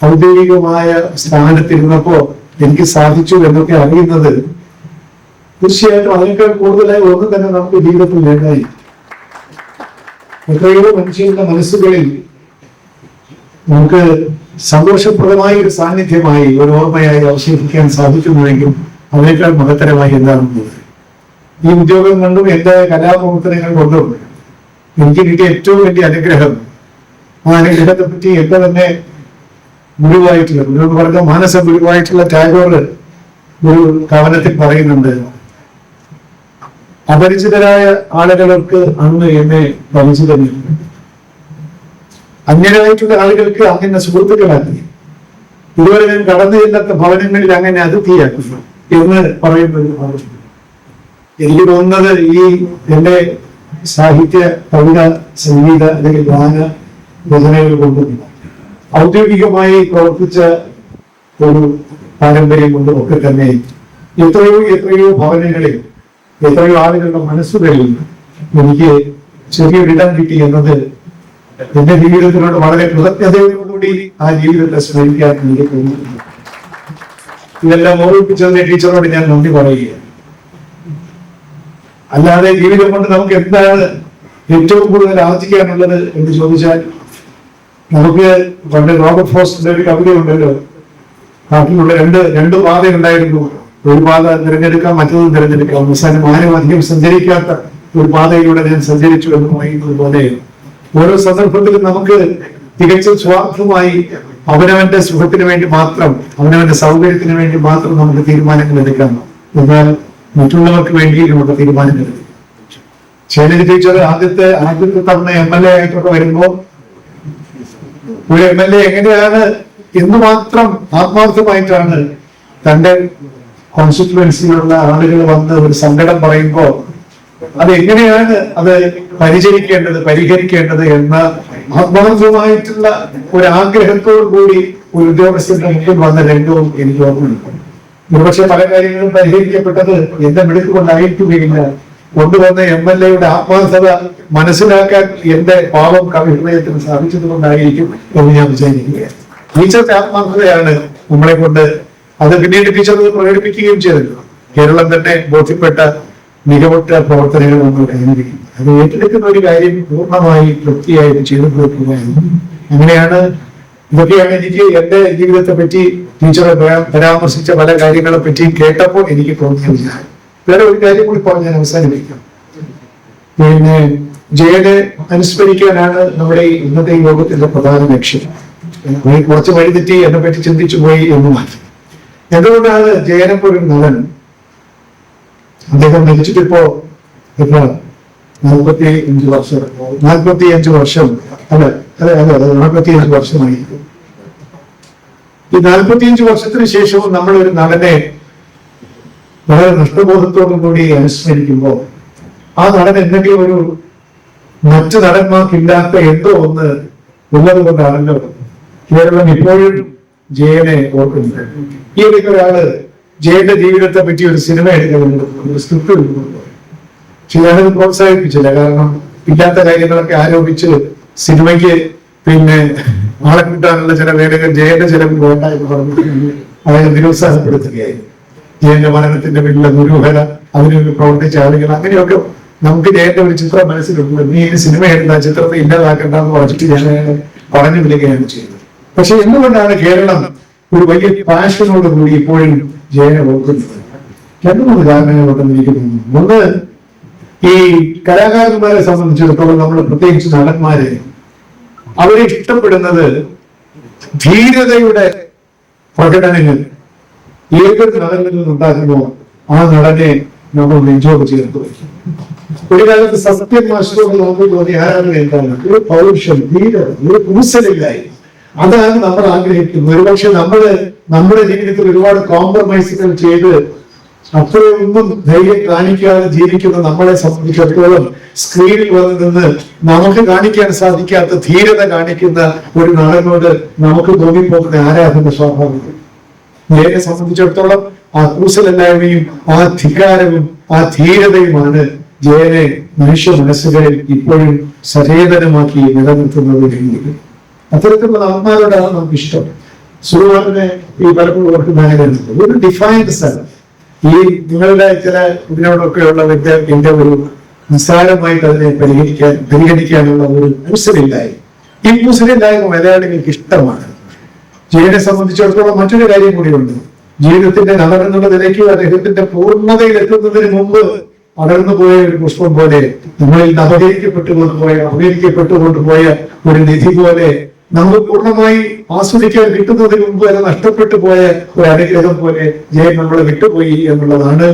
ഔദ്യോഗികമായ സ്ഥാനത്തിരുന്നപ്പോ എനിക്ക് സാധിച്ചു എന്നൊക്കെ അറിയുന്നത് തീർച്ചയായിട്ടും അതിനേക്കാൾ കൂടുതലായി ഒന്നും തന്നെ നമുക്ക് ജീവിതത്തിൽ വേണ്ടായി. എത്രയോ മനുഷ്യരുടെ മനസ്സുകളിൽ നമുക്ക് സന്തോഷപ്രദമായ ഒരു സാന്നിധ്യമായി, ഒരു ഓർമ്മയായി അവശേഷിക്കാൻ സാധിക്കുന്നുവെങ്കിൽ അതിനേക്കാൾ മഹത്തരമായി എന്താണുള്ളത്. ഈ ഉദ്യോഗം കൊണ്ടും എന്റെ കലാപ്രവർത്തനങ്ങൾ കൊണ്ടും എനിക്ക് കിട്ടിയ ഏറ്റവും വലിയ അനുഗ്രഹം, ആ അനുഗ്രഹത്തെ പറ്റി എന്റെ തന്നെ ഗുരുവായിട്ടുള്ള എന്ന് പറഞ്ഞ മാനസ ഗുരുവായിട്ടുള്ള ടാഗോർ ഒരു കവനത്തിൽ പറയുന്നുണ്ട്, അപരിചിതരായ ആളുകൾക്ക് അന്ന് എന്നെ പരിചിതമില്ല, അന്യരായിട്ടുള്ള ആളുകൾക്ക് അങ്ങനെ സുഹൃത്തുക്കളാക്കി, ഇതുവരെ ഞാൻ കടന്നു ചെല്ലാത്ത ഭവനങ്ങളിൽ അങ്ങനെ അതിഥിയാക്കി എന്ന് പറയുന്നത്. എനിക്ക് തോന്നുന്നത് ഈ എന്റെ സാഹിത്യ, കവിത, സംഗീത അല്ലെങ്കിൽ ഗാന രചനകൾ കൊണ്ട് ഔദ്യോഗികമായി പ്രവർത്തിച്ച ഒരു പാരമ്പര്യം കൊണ്ടും ഒക്കെ തന്നെ എത്രയോ ഭവനങ്ങളിൽ എത്രയോ ആളുകളുടെ മനസ്സുകളിൽ എനിക്ക് ചെറിയൊരിടം കിട്ടി എന്നത് എന്റെ ജീവിതത്തിനോട് വളരെ കൃതജ്ഞതയോടുകൂടി ആ ജീവിതത്തെ സ്മരിക്കാൻ എനിക്ക് തോന്നുന്നു. ഇതെല്ലാം ഓർമ്മിപ്പിച്ചതിന്റെ ടീച്ചറോട് ഞാൻ നന്ദി പറയുകയാണ്. അല്ലാതെ ജീവിതം കൊണ്ട് നമുക്ക് എന്താണ് ഏറ്റവും കൂടുതൽ ആർജിക്കാനുള്ളത് എന്ന് ചോദിച്ചാൽ, നമുക്ക് പണ്ട് റോബർട്ട് ഫോസ്റ്റിന്റെ ഒരു കവിതയുണ്ടല്ലോ, നാട്ടിലുള്ള രണ്ട് പാതയുണ്ടായിരുന്നു, ഒരു പാത തിരഞ്ഞെടുക്കാം, മറ്റൊന്നും തിരഞ്ഞെടുക്കാം, അവസാനം ആരും അധികം സഞ്ചരിക്കാത്ത ഒരു പാതയിലൂടെ ഞാൻ സഞ്ചരിച്ചു എന്ന് പറയുന്നത് പോലെ ഓരോ സന്ദർഭത്തിലും നമുക്ക് തികച്ചും സ്വാർത്ഥമായി അവനവന്റെ സുഖത്തിന് വേണ്ടി മാത്രം, അവനവന്റെ സൗകര്യത്തിന് വേണ്ടി മാത്രം നമുക്ക് തീരുമാനങ്ങൾ എടുക്കാം. എന്നാൽ മറ്റുള്ളവർക്ക് വേണ്ടി നമുക്ക് തീരുമാനങ്ങൾ എടുക്കാം. ശൈലജ ടീച്ചർ ആദ്യത്തെ തവണ MLA ആയിട്ടൊക്കെ വരുമ്പോ ഒരു MLA എങ്ങനെയാണ് എന്തുമാത്രം ആത്മാർത്ഥമായിട്ടാണ് തന്റെ കോൺസ്റ്റിറ്റ്യുവൻസിയിലുള്ള ആളുകൾ വന്ന് ഒരു സങ്കടം പറയുമ്പോ അത് എങ്ങനെയാണ് അത് പരിഹരിക്കേണ്ടത് എന്ന ആത്മാർത്ഥമായിട്ടുള്ള ഒരു ആഗ്രഹത്തോടു കൂടി ഒരു ഉദ്യോഗസ്ഥന്റെ മുമ്പിൽ വന്ന രംഗവും എനിക്ക് ഓർമ്മയുണ്ട്. ഒരുപക്ഷെ പല കാര്യങ്ങളും പരിഹരിക്കപ്പെട്ടത് എന്റെ മിടുക്ക് കൊണ്ടായിരിക്കുകയില്ല, കൊണ്ടുവന്ന MLAയുടെ ആത്മാർത്ഥത മനസ്സിലാക്കാൻ എന്റെ പാവം കവി ഹൃദയത്തിന് സാധിച്ചത് കൊണ്ടായിരിക്കും എന്ന് ഞാൻ വിചാരിക്കുകയാണ്. ടീച്ചറുടെ ആത്മാർത്ഥതയാണ് നമ്മളെ കൊണ്ട്, അത് പിന്നീട് ടീച്ചർ പ്രകടിപ്പിക്കുകയും ചെയ്തല്ലോ. കേരളം തന്നെ ബോധ്യപ്പെട്ട മികവുറ്റ പ്രവർത്തനങ്ങൾ നമ്മൾ കൈവരിക്കുന്നു. അത് ഏറ്റെടുക്കുന്ന ഒരു കാര്യം പൂർണ്ണമായി തൃപ്തിയായിട്ട് ചെയ്തു കൊടുക്കുകയാണ്. അങ്ങനെയാണ് ഇതൊക്കെയാണ് എനിക്ക് എന്റെ ജീവിതത്തെ പറ്റി ടീച്ചറെ പരാമർശിച്ച പല കാര്യങ്ങളെ പറ്റിയും കേട്ടപ്പോൾ എനിക്ക് തോന്നിയത്. വേറെ ഒരു കാര്യം കൂടി പറഞ്ഞ് ഞാൻ അവസാനിപ്പിക്കാം. പിന്നെ ജയനെ അനുസ്മരിക്കാനാണ് നമ്മുടെ ഈ ഇന്നത്തെ ഈ യോഗത്തിന്റെ പ്രധാന ലക്ഷ്യം. കുറച്ച് വഴിതെറ്റി എന്നെ പറ്റി ചിന്തിച്ചു പോയി എന്ന് മാത്രം. എന്തുകൊണ്ടാണ് ജയനെപ്പോലൊരു നടൻ, അദ്ദേഹം മരിച്ചിട്ടിപ്പോ എത്ര 45 വർഷം 45 വർഷമായി. ഈ 45 വർഷത്തിന് ശേഷവും നമ്മൾ ഒരു നടനെ വളരെ നഷ്ടബോധത്തോടു കൂടി അനുസ്മരിക്കുമ്പോൾ ആ നടൻ എന്തെങ്കിലും ഒരു മറ്റു നടന്മാർക്കില്ലാത്ത എന്തോ ഒന്ന് ഉള്ളത് കൊണ്ടാണല്ലോ കേരളം ഇപ്പോഴും ജയനെ ഓർക്കുന്നത്. ഈ ഇടയ്ക്ക് ഒരാള് ജയന്റെ ജീവിതത്തെ പറ്റി ഒരു സിനിമ എടുക്കുന്നുണ്ട്, ഒരു സ്ക്രിപ്റ്റ് എടുക്കുന്നുണ്ട്. പക്ഷെ ഞാനത് പ്രോത്സാഹിപ്പിച്ചില്ല. കാരണം ഇല്ലാത്ത കാര്യങ്ങളൊക്കെ ആരോപിച്ച് സിനിമയ്ക്ക് ആളെ കിട്ടാനുള്ള ചില വേലകൾ ജയന്റെ ചിലവ് വേണ്ട എന്ന് പറഞ്ഞിട്ട് അതായത് നിരുത്സാഹപ്പെടുത്തുകയായിരുന്നു. ജയന്റെ മരണത്തിന്റെ പിന്നിലെ ദുരൂഹത, അതിനൊരു പ്രവർത്തിച്ച ആളുകൾ, അങ്ങനെയൊക്കെ നമുക്ക് ജയന്റെ ഒരു ചിത്രം മനസ്സിലുണ്ട്. നീ ഈ സിനിമ എടുത്ത ചിത്രത്തെ ഇല്ലാതാക്കണ്ടെന്ന് പറഞ്ഞിട്ട് ഞാൻ പറഞ്ഞു വിടുകയാണ് ചെയ്തത്. പക്ഷെ എന്തുകൊണ്ടാണ് കേരളം ഒരു വലിയ പാഷനോട് കൂടി ഇപ്പോഴും ജയനെ ഓർക്കുന്നത്? 2-3 കാരണങ്ങളുണ്ടെന്ന് എനിക്ക് തോന്നുന്നു. ഒന്ന്, ഈ കലാകാരന്മാരെ സംബന്ധിച്ചിടത്തോളം നമ്മൾ പ്രത്യേകിച്ച് നടന്മാരെ അവരെ ഇഷ്ടപ്പെടുന്നത് ധീരതയുടെ പ്രകടനങ്ങൾ ഏതൊരു നടനിൽ നിന്നുണ്ടാകുമോ ആ നടനെ നമ്മൾ നെഞ്ചോട് ചേർത്ത് വയ്ക്കും. ഒരു കാലത്ത് സത്യം മാസ്റ്ററോട് നമുക്ക് തോന്നി ആരാധന എന്താണ്? ഒരു പൗരുഷം, ധീരത, ഒരു കൂസലില്ലായി. അതാണ് നമ്മൾ ആഗ്രഹിക്കുന്നത്. ഒരുപക്ഷെ നമ്മുടെ ജീവിതത്തിൽ ഒരുപാട് കോംപ്രമൈസുകൾ ചെയ്ത് അത്രയൊന്നും ധൈര്യം കാണിക്കാതെ ജീവിക്കുന്ന നമ്മളെ സംബന്ധിച്ചിടത്തോളം സ്ക്രീനിൽ വന്ന് നിന്ന് നമുക്ക് കാണിക്കാൻ സാധിക്കാത്ത ധീരത കാണിക്കുന്ന ഒരു നടനോട് നമുക്ക് തോന്നിപ്പോകുന്ന ആരാധന സ്വാഭാവികം. ജയനെ സംബന്ധിച്ചിടത്തോളം ആ കൂസലല്ലായ്മയും ആ ധികാരവും ആ ധീരതയുമാണ് ജയനെ മനുഷ്യ മനസ്സുകളിൽ ഇപ്പോഴും സചേതനമാക്കി നിലനിർത്തുന്നത്. അത്തരത്തിലുള്ള നടന്മാരോടാണ് നമുക്ക് ഇഷ്ടം. സുകുമാരനെ ഈ പലപ്പോഴും ഓർക്കുന്നതിന് ഒരു ഡിഫൈൻഡ് സ്ഥലം ഈ നിങ്ങളുടെ ചില ഇതിനോടൊക്കെയുള്ള എന്റെ ഒരു നിസ്സാരമായിട്ട് അതിനെ പരിഗണിക്കാനുള്ള ഒരു കൂസലില്ലായ്മ. ഈ കൂസലില്ലായ്മ മലയാളികൾക്ക് ഇഷ്ടമാണ്. ജയനെ സംബന്ധിച്ചിടത്തോളം മറ്റൊരു കാര്യം കൂടിയുണ്ട്. ജീവിതത്തിന്റെ നടൻ എന്നുള്ള നിലയ്ക്ക് അദ്ദേഹത്തിന്റെ പൂർണ്ണതയിൽ എത്തുന്നതിന് മുമ്പ് അടർന്നു പോയ ഒരു പുഷ്പം പോലെ, നമ്മളിൽ അപഹരിക്കപ്പെട്ടുകൊണ്ടുപോയ ഒരു നിധി പോലെ, നമുക്ക് പൂർണ്ണമായി ആസ്വദിക്കാൻ കിട്ടുന്നതിന് മുമ്പ് അത് നഷ്ടപ്പെട്ടു പോയ ഒരു അനുഗ്രഹം പോലെ ജയൻ നമ്മളെ വിട്ടുപോയി എന്നുള്ളതാണ്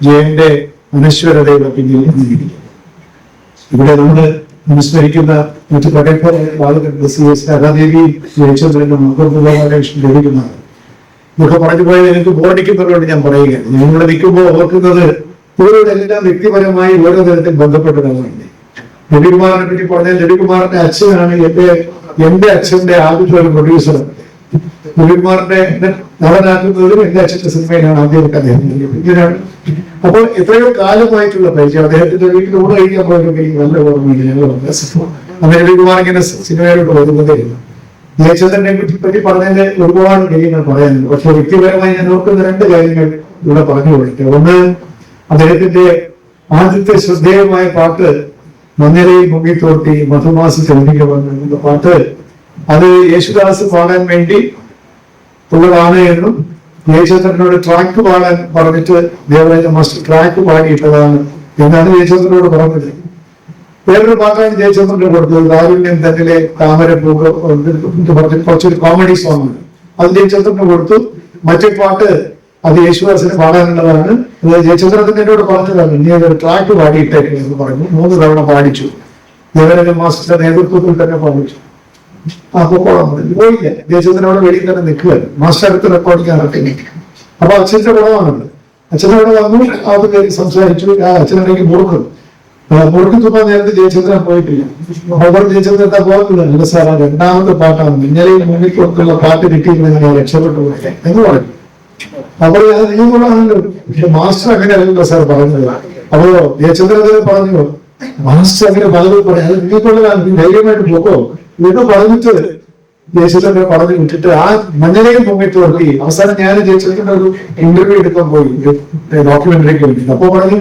ജയന്റെ അനശ്വരതയുടെ പിന്നിൽ നിന്നിരിക്കുന്നത്. ഇവിടെ നമ്മൾ അനുസ്മരിക്കുന്ന മറ്റു പ്രഗത്ഭരായ ആളുകളുണ്ട്. CS രാധാദേവി, ജയചന്ദ്രനും ബാലകൃഷ്ണൻ ലഭിക്കുന്നതാണ്. ഇതൊക്കെ പറഞ്ഞു പോയത് എനിക്ക് ബോറടിക്കുന്നവരോട് ഞാൻ പറയുകയാണ്. ഞങ്ങളിവിടെ നിൽക്കുമ്പോൾ ഓർക്കുന്നത് ഇവരോടെല്ലാം വ്യക്തിപരമായി ഓരോ തരത്തിൽ ബന്ധപ്പെട്ടതാണ്. രവികുമാറിനെ പറ്റി പറഞ്ഞാൽ രവികുമാറിന്റെ അച്ഛനാണ് എന്റെ അച്ഛന്റെ ആദ്യത്തെ ഒരു പ്രൊഡ്യൂസർ. രവികുമാറിന്റെ നടനാക്കുന്നതിലും എന്റെ അച്ഛന്റെ സിനിമയിലാണ് ആദ്യമായിട്ട് അദ്ദേഹം ഇങ്ങനെയാണ്. അപ്പോൾ എത്രയോ കാലമായിട്ടുള്ള പരിചയം. അദ്ദേഹത്തിന്റെ വീട്ടിൽ ഊണ് കഴിക്കാൻ പോയതൊക്കെ എനിക്ക് നല്ല ഓർമ്മയുണ്ട്. ഞങ്ങൾ അങ്ങനെ രവികുമാർ ഇങ്ങനെ സിനിമയിലോട്ട് വരുന്നതേ ഇല്ല. ജയചന്ദ്രനെ പറ്റി പറഞ്ഞതിന്റെ ഒരുപാട് കാര്യങ്ങൾ പറയാനുണ്ട്. പക്ഷെ വ്യക്തിപരമായി ഞാൻ ഓർക്കുന്ന 2 കാര്യങ്ങൾ ഇവിടെ പറഞ്ഞു കൊടുക്കട്ടെ. ഒന്ന്, അദ്ദേഹത്തിന്റെ ആദ്യത്തെ ശ്രദ്ധേയമായ പാട്ട് മഞ്ഞരയിൽ മുങ്ങിത്തോട്ടി മധുമാസി ചന്ദ്രിക എന്ന പാട്ട്, അത് യേശുദാസ് പാടാൻ വേണ്ടി ഉള്ളതാണ് എന്നും ജയചന്ദ്രനോട് ട്രാക്ക് പാടാൻ പറഞ്ഞിട്ട് ദേവരാജ മാസ്റ്റർ ട്രാക്ക് പാടിയിട്ടതാണ് എന്നാണ് ജയചന്ദ്രനോട് പറഞ്ഞത്. വേറൊരു പാട്ടാണ് ജയചന്ദ്രന് കൊടുത്തത്, കാരുണ്യം തന്നിലെ താമരപ്പൂവ് പറഞ്ഞിട്ട് കുറച്ചൊരു കോമഡി സോങ് ആണ്. അത് ജയചന്ദ്രന് കൊടുത്തു. മറ്റേ പാട്ട് അത് യേശുദാസിന് പാടാനുള്ളതാണ്. ജയചന്ദ്രൻ എന്നോട് പറഞ്ഞതാണ്, ഇനി അതൊരു ട്രാക്ക് പാടിയിട്ടേക്ക് എന്ന് പറഞ്ഞു. 3 തവണ പാടിച്ചു. ദേവരാജ മാസ്റ്ററുടെ നേതൃത്വത്തിൽ തന്നെ പാടിച്ചു. അപ്പൊ പോയില്ല. ജയചന്ദ്രനോട് വെളിയിൽ തന്നെ നിൽക്കുകയാണ്. മാസ്റ്റർ അടുത്ത് റെക്കോർഡിങ് നടത്തി. അപ്പൊ അച്ഛന്റെ കുളമാണുണ്ട്. അച്ഛൻ്റെ അവിടെ വന്നു, അത് കയറി സംസാരിച്ചു. ആ അച്ഛനാണെങ്കിൽ മുറുക്കി തുപ്പാൻ നേരത്തെ ജയചന്ദ്രൻ പോയിട്ടില്ല. അവർ ജയചന്ദ്രൻ എന്താ പോകുന്നില്ല. അല്ല സാർ, ആ 2ാമത്തെ പാട്ടാണ് ഇന്നലെയും മുന്നിക്കൊടുത്തുള്ള പാട്ട് കിട്ടിയിരുന്നെങ്കിൽ ഞാൻ രക്ഷപ്പെട്ടു പോയില്ലേ എന്ന് പറഞ്ഞു. അപ്പോൾ അത് നിങ്ങളാണല്ലോ. പക്ഷെ മാസ്റ്റർ അങ്ങനെ അല്ലല്ലോ സാർ പറഞ്ഞത്. അപ്പോ ജയചന്ദ്രൻ പറഞ്ഞു, മാസ്റ്റർ അങ്ങനെ പലതും പറയാം, അത് നിങ്ങൾക്കുള്ളതാണ്, ധൈര്യമായിട്ട് പോകോ ഇതൊക്കെ പറഞ്ഞിട്ട് ജയചന്ദ്രനെ പറഞ്ഞു വിട്ടിട്ട് ആ മഞ്ഞരയിൽ മുങ്ങിട്ട് നോക്കി. അവസാനം ഞാൻ ജയചന്ദ്രന്റെ ഒരു ഇന്റർവ്യൂ എടുക്കാൻ പോയി ഡോക്യുമെന്ററിക്ക് വേണ്ടി. അപ്പൊ പറഞ്ഞു,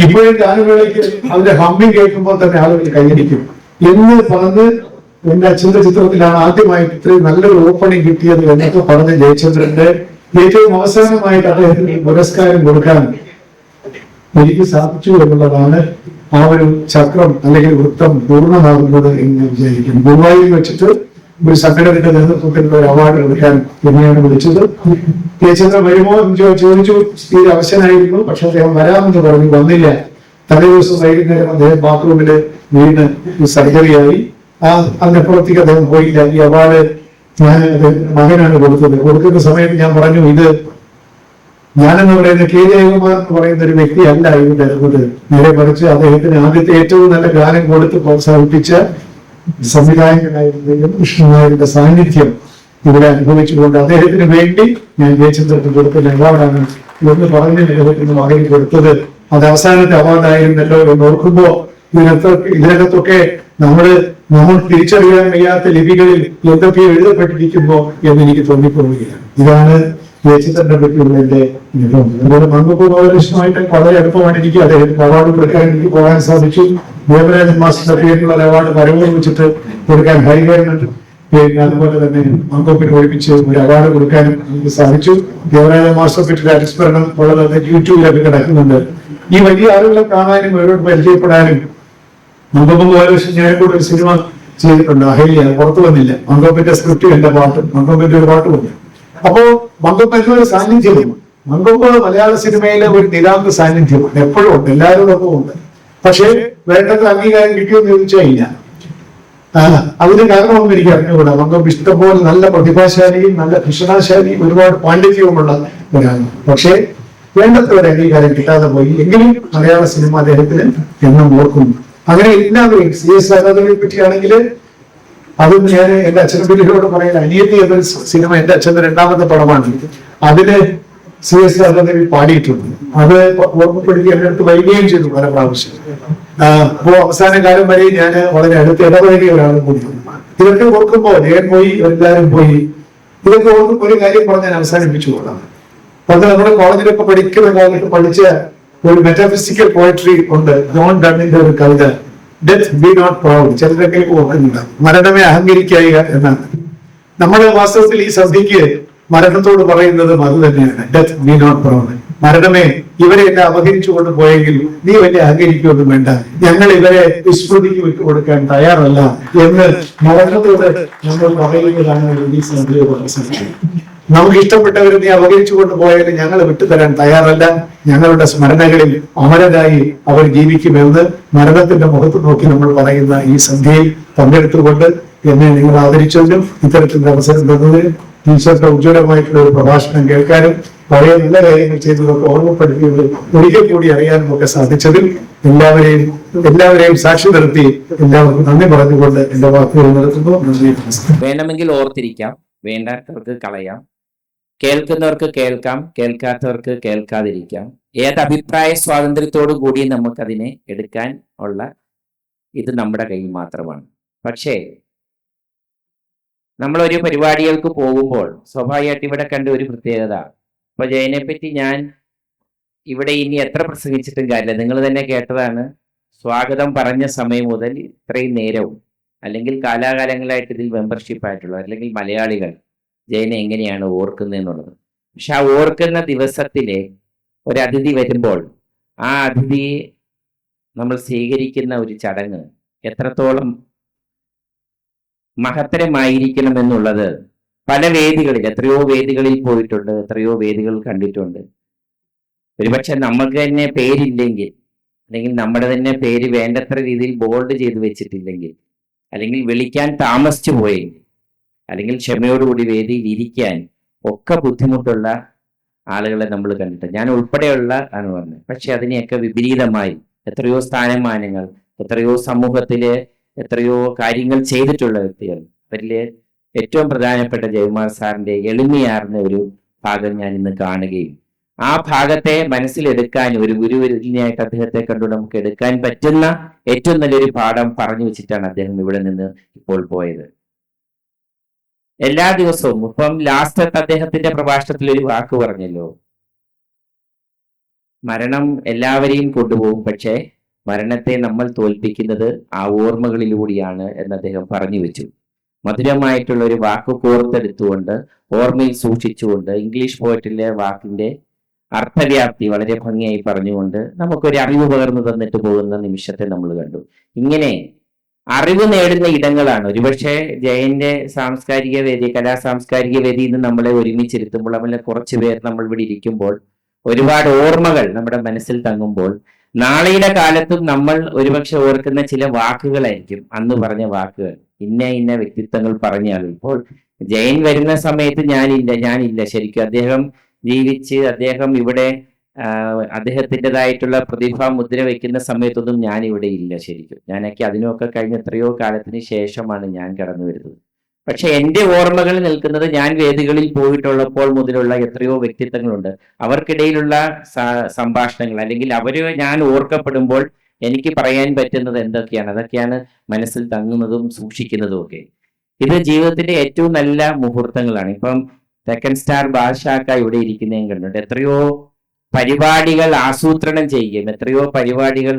ഇപ്പോഴും ഗാനമേളയ്ക്ക് അതിന്റെ ഹമ്മിങ് കേൾക്കുമ്പോൾ തന്നെ ആളുകൾ കൈയടിക്കും എന്ന് പറഞ്ഞ് എന്റെ അച്ഛന്റെ ചിത്രത്തിലാണ് ആദ്യമായിട്ട് ഇത്രയും നല്ലൊരു ഓപ്പണിംഗ് കിട്ടിയത് എന്നൊക്കെ പറഞ്ഞ് ജയചന്ദ്രന്റെ ഏറ്റവും അവസാനമായിട്ട് അദ്ദേഹത്തിന് പുരസ്കാരം കൊടുക്കാൻ എനിക്ക് സാധിച്ചു എന്നുള്ളതാണ് ആ ഒരു ചക്രം അല്ലെങ്കിൽ വൃത്തം പൂർണ്ണമാകുന്നത് എന്ന് ഞാൻ വിചാരിക്കുന്നു. ഗുരുവായൂരിൽ വെച്ചിട്ട് ഒരു സംഘടനയുടെ നേതൃത്വത്തിലുള്ള ഒരു അവാർഡ് കൊടുക്കാൻ എന്നെയാണ് വിളിച്ചത്. ജയചന്ദ്രൻ വരുമോ എന്ന് ചോദിച്ചു. തീരെ അവശനായിരുന്നു. പക്ഷെ അദ്ദേഹം വരാമെന്ന് പറഞ്ഞു, വന്നില്ല. തലേ ദിവസം വൈകുന്നേരം അദ്ദേഹം ബാത്റൂമില് വീണ് സർജറിയായി. അതിനപ്പുറത്തേക്ക് അദ്ദേഹം പോയില്ല. ഈ അവാർഡ് ഞാൻ മകനാണ് കൊടുത്തത്. കൊടുക്കുന്ന സമയത്ത് ഞാൻ പറഞ്ഞു, ഇത് ഞാനെന്ന് പറയുന്ന കെ ജയകുമാർ എന്ന് പറയുന്ന ഒരു വ്യക്തിയല്ല ഇത് തരുന്നത്, നേരെ മറിച്ച് അദ്ദേഹത്തിന് ആദ്യത്തെ ഏറ്റവും നല്ല ഗാനം കൊടുത്ത് പ്രോത്സാഹിപ്പിച്ച സംവിധായകനായിരുന്ന കൃഷ്ണനായരുടെ സാന്നിധ്യം ഇവിടെ അനുഭവിച്ചുകൊണ്ട് അദ്ദേഹത്തിന് വേണ്ടി ഞാൻ ജയചന്ദ്രന് കൊടുക്കുന്ന അവാർഡാണ് എന്ന് പറഞ്ഞ് അദ്ദേഹത്തിന് മകന് കൊടുത്തത്. അത് അവസാനത്തെ അവാർഡായിരുന്നല്ലോ എന്ന് ഓർക്കുമ്പോ ഇതിനകത്തൊക്കെ നമ്മൾ തിരിച്ചറിയാൻ വയ്യാത്ത ലിപികളിൽ എന്തൊക്കെയോ എഴുതപ്പെട്ടിരിക്കുമ്പോ എന്ന് എനിക്ക് തോന്നിപ്പോവുകയാണ്. ഇതാണ് ജയചന്ദ്രനെ പറ്റിയുള്ള എന്റെ അനുഭവം. അതുപോലെ മങ്കപ്പൂർ ഗോപാലകൃഷ്ണനുമായിട്ട് വളരെ അടുപ്പമാണ് എനിക്ക്. അദ്ദേഹത്തിന് അവാർഡ് കൊടുക്കാൻ എനിക്ക് പോകാൻ സാധിച്ചു. ദേവരാജൻ മാസ്റ്റർ പേരിലുള്ള അവാർഡ് വരവ് വെച്ചിട്ട് കൊടുക്കാൻ ഹരികരനുണ്ട്. പിന്നെ അതുപോലെ തന്നെ മങ്കോപ്പിന് ഒരുമിച്ച് ഒരു അവാർഡ് കൊടുക്കാനും എനിക്ക് സാധിച്ചു. ദേവരാജൻ മാസ്റ്റർ പറ്റിയ അനുസ്മരണം വളരെ യൂട്യൂബിലൊക്കെ കിടക്കുന്നുണ്ട്. ഈ വലിയ ആളുകളെ കാണാനും അവരോട് പരിചയപ്പെടാനും മങ്കോപ്പൻ ഗോപാലകൃഷ്ണൻ ഞാൻ കൂടെ ഒരു സിനിമ ചെയ്തിട്ടുണ്ട്, അഹല്യ, പുറത്തു വന്നില്ല. മങ്കോപ്പിന്റെ സ്ക്രിപ്റ്റ് എന്റെ പാട്ടും മങ്കോപ്പിന്റെ ഒരു പാട്ടുമുണ്ട്. അപ്പോ മങ്കോപ്പന്റെ ഒരു സാന്നിധ്യമാണ്. മങ്കോപ്പ് മലയാള സിനിമയിലെ ഒരു നിതാന്ത സാന്നിധ്യമാണ്, എപ്പോഴും ഉണ്ട്, എല്ലാവരോടൊപ്പം ഉണ്ട്. പക്ഷേ വേണ്ടത് അംഗീകാരം കിട്ടിയെന്ന് ചോദിച്ചാൽ ഇല്ല. അതിന് കാരണമൊന്നും എനിക്ക് അറിഞ്ഞുകൂടാ. മങ്കോപ്പ് ഇഷ്ടംപോലെ നല്ല പ്രതിഭാശാലിയും നല്ല ഭീഷണാശാലിയും ഒരുപാട് പാണ്ഡിത്യവുമുള്ള ഒരാളാണ്. പക്ഷേ വേണ്ടത്ര ഒരു അംഗീകാരം കിട്ടാതെ പോയി. എങ്കിലും മലയാള സിനിമ അദ്ദേഹത്തിന് എന്നും ഓർക്കുന്നു. അങ്ങനെ എല്ലാവരെയും CS രാധാകൃഷ്ണനെ പറ്റിയാണെങ്കിൽ അതും ഞാൻ എന്റെ അച്ഛനോട് പറയുന്ന അനിയത്തി എന്ന സിനിമ എന്റെ അച്ഛന്റെ രണ്ടാമത്തെ പടമാണ്. അതില് CS രാധാകൃഷ്ണൻ പാടിയിട്ടുണ്ട്. അത് ഓർമ്മപ്പെടുത്തി എന്റെ അടുത്ത് വരികയും ചെയ്തു പല പ്രാവശ്യം. അപ്പോ അവസാന കാലം വരെ ഞാൻ വളരെ അടുത്ത് ഇടപഴകിയ ഒരാളും കൂടി. ഇതൊക്കെ ഓർക്കുമ്പോൾ ഞാൻ പോയി, എല്ലാവരും പോയി. ഇതൊക്കെ ഓർക്കുമ്പോൾ ഒരു കാര്യം പറഞ്ഞ് ഞാൻ അവസാനിപ്പിച്ചു കൊള്ളാം. അത് നമ്മുടെ കോളേജിലൊക്കെ പഠിക്കുന്ന കാലത്ത് പഠിച്ച ഒരു മെറ്റാഫിസിക്കൽ പോയട്രി ഉണ്ട്. ജോൺ ഡണ്ണിന്റെ ഒരു കവിത, ഡെത്ത് ബി നോട്ട് പ്രൗഡ്. ചിലരൊക്കെ ഓർക്കുന്നുണ്ട്, മരണമേ അഹങ്കരിക്കുക എന്നാണ്. നമ്മുടെ വാസ്തവത്തിൽ ഈ സന്ധിക്ക് മരണത്തോട് പറയുന്നതും അത് തന്നെയാണ്, ഡെത്ത് ബി നോട്ട് പ്രൗഡ്. മരണമേ, ഇവരെ എന്നെ അപഹരിച്ചുകൊണ്ട് പോയെങ്കിൽ നീ എന്നെ അഹങ്കരിക്കുകയൊന്നും വേണ്ട, ഞങ്ങൾ ഇവരെ വിസ്മൃതിക്ക് വിട്ടുകൊടുക്കാൻ തയ്യാറല്ല എന്ന് മരണത്തോട് നമ്മൾ പറയുന്നതാണ് ഈ സന്ധിയെ. നമുക്ക് ഇഷ്ടപ്പെട്ടവരെ നീ അപകരിച്ചുകൊണ്ട് പോയാലും ഞങ്ങൾ വിട്ടുതരാൻ തയ്യാറല്ല, ഞങ്ങളുടെ സ്മരണകളിൽ അമരരായി അവർ ജീവിക്കുമെന്ന് മരണത്തിന്റെ മുഖത്ത് നോക്കി നമ്മൾ പറയുന്ന ഈ സന്ധ്യയിൽ പങ്കെടുത്തുകൊണ്ട് എന്നെ നിങ്ങൾ ആദരിച്ചതിനും ഇത്തരത്തിലുള്ള അവസരം തന്നതിനും ടീച്ചറുടെ ഉജ്ജ്വലമായിട്ടുള്ള ഒരു പ്രഭാഷണം കേൾക്കാനും പഴയ നല്ല കാര്യങ്ങൾ ചെയ്തതൊക്കെ ഓർമ്മപ്പെടുത്തിയത് ഒരിക്കൽ കൂടി അറിയാനും ഒക്കെ സാധിച്ചതിൽ എല്ലാവരെയും സാക്ഷി നിർത്തി എല്ലാവർക്കും നന്ദി പറഞ്ഞുകൊണ്ട് എന്റെ വാക്കുകൾ നിർത്തുന്നു. നന്ദി. വേണമെങ്കിൽ ഓർത്തിരിക്കാം, വേണ്ടാത്തവർക്ക് കളയാം, കേൾക്കുന്നവർക്ക് കേൾക്കാം, കേൾക്കാത്തവർക്ക് കേൾക്കാതിരിക്കാം. ഏത് അഭിപ്രായ സ്വാതന്ത്ര്യത്തോടു കൂടി നമുക്കതിനെ എടുക്കാൻ ഉള്ള ഇത് നമ്മുടെ കയ്യിൽ മാത്രമാണ്. പക്ഷേ നമ്മളൊരു പരിപാടികൾക്ക് പോകുമ്പോൾ സ്വാഭാവികമായിട്ട് ഇവിടെ കണ്ട ഒരു പ്രത്യേകത, ഇപ്പൊ ജയനെ പറ്റി ഞാൻ ഇവിടെ ഇനി എത്ര പ്രസംഗിച്ചിട്ടും കാര്യമില്ല. നിങ്ങൾ തന്നെ കേട്ടതാണ്, സ്വാഗതം പറഞ്ഞ സമയം മുതൽ ഇത്രയും നേരവും അല്ലെങ്കിൽ കാലാകാലങ്ങളായിട്ട് ഇതിൽ മെമ്പർഷിപ്പ് ആയിട്ടുള്ളവർ അല്ലെങ്കിൽ മലയാളികൾ ജയനെ എങ്ങനെയാണ് ഓർക്കുന്നതെന്നുള്ളത്. പക്ഷെ ആ ഓർക്കുന്ന ദിവസത്തിലെ ഒരതിഥി വരുമ്പോൾ ആ അതിഥിയെ നമ്മൾ സ്വീകരിക്കുന്ന ഒരു ചടങ്ങ് എത്രത്തോളം മഹത്തരമായിരിക്കണം എന്നുള്ളത് പല വേദികളിൽ, എത്രയോ വേദികളിൽ പോയിട്ടുണ്ട്, എത്രയോ വേദികൾ കണ്ടിട്ടുണ്ട്. ഒരുപക്ഷെ നമ്മൾക്ക് തന്നെ പേരില്ലെങ്കിൽ അല്ലെങ്കിൽ നമ്മുടെ തന്നെ പേര് വേണ്ടത്ര രീതിയിൽ ബോൾഡ് ചെയ്ത് വെച്ചിട്ടില്ലെങ്കിൽ അല്ലെങ്കിൽ വിളിക്കാൻ താമസിച്ചു പോയെങ്കിൽ അല്ലെങ്കിൽ ക്ഷമയോടുകൂടി വേദിയിൽ ഇരിക്കാൻ ഒക്കെ ബുദ്ധിമുട്ടുള്ള ആളുകളെ നമ്മൾ കണ്ടിട്ടുണ്ട്. ഞാൻ ഉൾപ്പെടെയുള്ള ആണ് പറഞ്ഞത്. പക്ഷെ അതിനെയൊക്കെ വിപരീതമായി എത്രയോ സ്ഥാനമാനങ്ങൾ, എത്രയോ സമൂഹത്തില് എത്രയോ കാര്യങ്ങൾ ചെയ്തിട്ടുള്ള വ്യക്തികൾ. അവരിൽ ഏറ്റവും പ്രധാനപ്പെട്ട ജയകുമാർ സാറിന്റെ എളിമയാർന്ന ഒരു ഭാഗം ഞാൻ ഇന്ന് കാണുകയും ആ ഭാഗത്തെ മനസ്സിലെടുക്കാൻ ഒരു ഗുരുവിനായിട്ട് അദ്ദേഹത്തെ കണ്ടു നമുക്ക് എടുക്കാൻ പറ്റുന്ന ഏറ്റവും നല്ലൊരു പാഠം പറഞ്ഞു വെച്ചിട്ടാണ് അദ്ദേഹം ഇവിടെ നിന്ന് ഇപ്പോൾ പോയത്. എല്ലാ ദിവസവും ഇപ്പം ലാസ്റ്റ് അദ്ദേഹത്തിന്റെ പ്രഭാഷണത്തിൽ ഒരു വാക്ക് പറഞ്ഞല്ലോ, മരണം എല്ലാവരെയും കൊണ്ടുപോകും, പക്ഷേ മരണത്തെ നമ്മൾ തോൽപ്പിക്കുന്നത് ആ ഓർമ്മകളിലൂടെയാണ് എന്ന് അദ്ദേഹം പറഞ്ഞു വെച്ചു. മധുരമായിട്ടുള്ള ഒരു വാക്ക് കോർത്തെടുത്തുകൊണ്ട് ഓർമ്മയിൽ സൂക്ഷിച്ചുകൊണ്ട് ഇംഗ്ലീഷ് പോയിട്ടിലെ വാക്കിന്റെ അർത്ഥവ്യാപ്തി വളരെ ഭംഗിയായി പറഞ്ഞുകൊണ്ട് നമുക്കൊരു അറിവ് പകർന്നു തന്നിട്ട് പോകുന്ന നിമിഷത്തെ നമ്മൾ കണ്ടു. ഇങ്ങനെ അറിവ് നേടുന്ന ഇടങ്ങളാണ് ഒരുപക്ഷെ ജയന്റെ സാംസ്കാരിക വേദി, കലാസാംസ്കാരിക വേദിയിൽ നിന്ന് നമ്മളെ ഒരുമിച്ചിരുത്തുമ്പോൾ നമ്മളെ കുറച്ചു പേർ നമ്മൾ ഇവിടെ ഇരിക്കുമ്പോൾ ഒരുപാട് ഓർമ്മകൾ നമ്മുടെ മനസ്സിൽ തങ്ങുമ്പോൾ നാളെയുടെ കാലത്തും നമ്മൾ ഒരുപക്ഷെ ഓർക്കുന്ന ചില വാക്കുകളായിരിക്കും അന്ന് പറഞ്ഞ വാക്കുകൾ. ഇന്ന വ്യക്തിത്വങ്ങൾ പറഞ്ഞാൽ ഇപ്പോൾ ജയൻ വരുന്ന സമയത്ത് ഞാനില്ല ശരിക്കും. അദ്ദേഹം ജീവിച്ച് അദ്ദേഹം ഇവിടെ അദ്ദേഹത്തിൻ്റെതായിട്ടുള്ള പ്രതിഭ മുദ്ര വയ്ക്കുന്ന സമയത്തൊന്നും ഞാൻ ഇവിടെ ഇല്ല ശരിക്കും. ഞാനൊക്കെ അതിനൊക്കെ കഴിഞ്ഞ് എത്രയോ കാലത്തിന് ശേഷമാണ് ഞാൻ കടന്നു വരുന്നത്. പക്ഷെ എൻ്റെ ഓർമ്മകൾ നിൽക്കുന്നത് ഞാൻ വേദികളിൽ പോയിട്ടുള്ളപ്പോൾ മുതലുള്ള എത്രയോ വ്യക്തിത്വങ്ങളുണ്ട്. അവർക്കിടയിലുള്ള സംഭാഷണങ്ങൾ, അല്ലെങ്കിൽ ഞാൻ ഓർക്കപ്പെടുമ്പോൾ എനിക്ക് പറയാൻ പറ്റുന്നത് എന്തൊക്കെയാണ്, അതൊക്കെയാണ് മനസ്സിൽ തങ്ങുന്നതും സൂക്ഷിക്കുന്നതും ഒക്കെ. ഇത് ജീവിതത്തിന്റെ ഏറ്റവും നല്ല മുഹൂർത്തങ്ങളാണ്. ഇപ്പം തെക്കൻ സ്റ്റാർ ബാദ്ഷാക്ക ഇവിടെ ഇരിക്കുന്നതും കണ്ടിട്ടുണ്ട്. എത്രയോ പരിപാടികൾ ആസൂത്രണം ചെയ്യുകയും എത്രയോ പരിപാടികൾ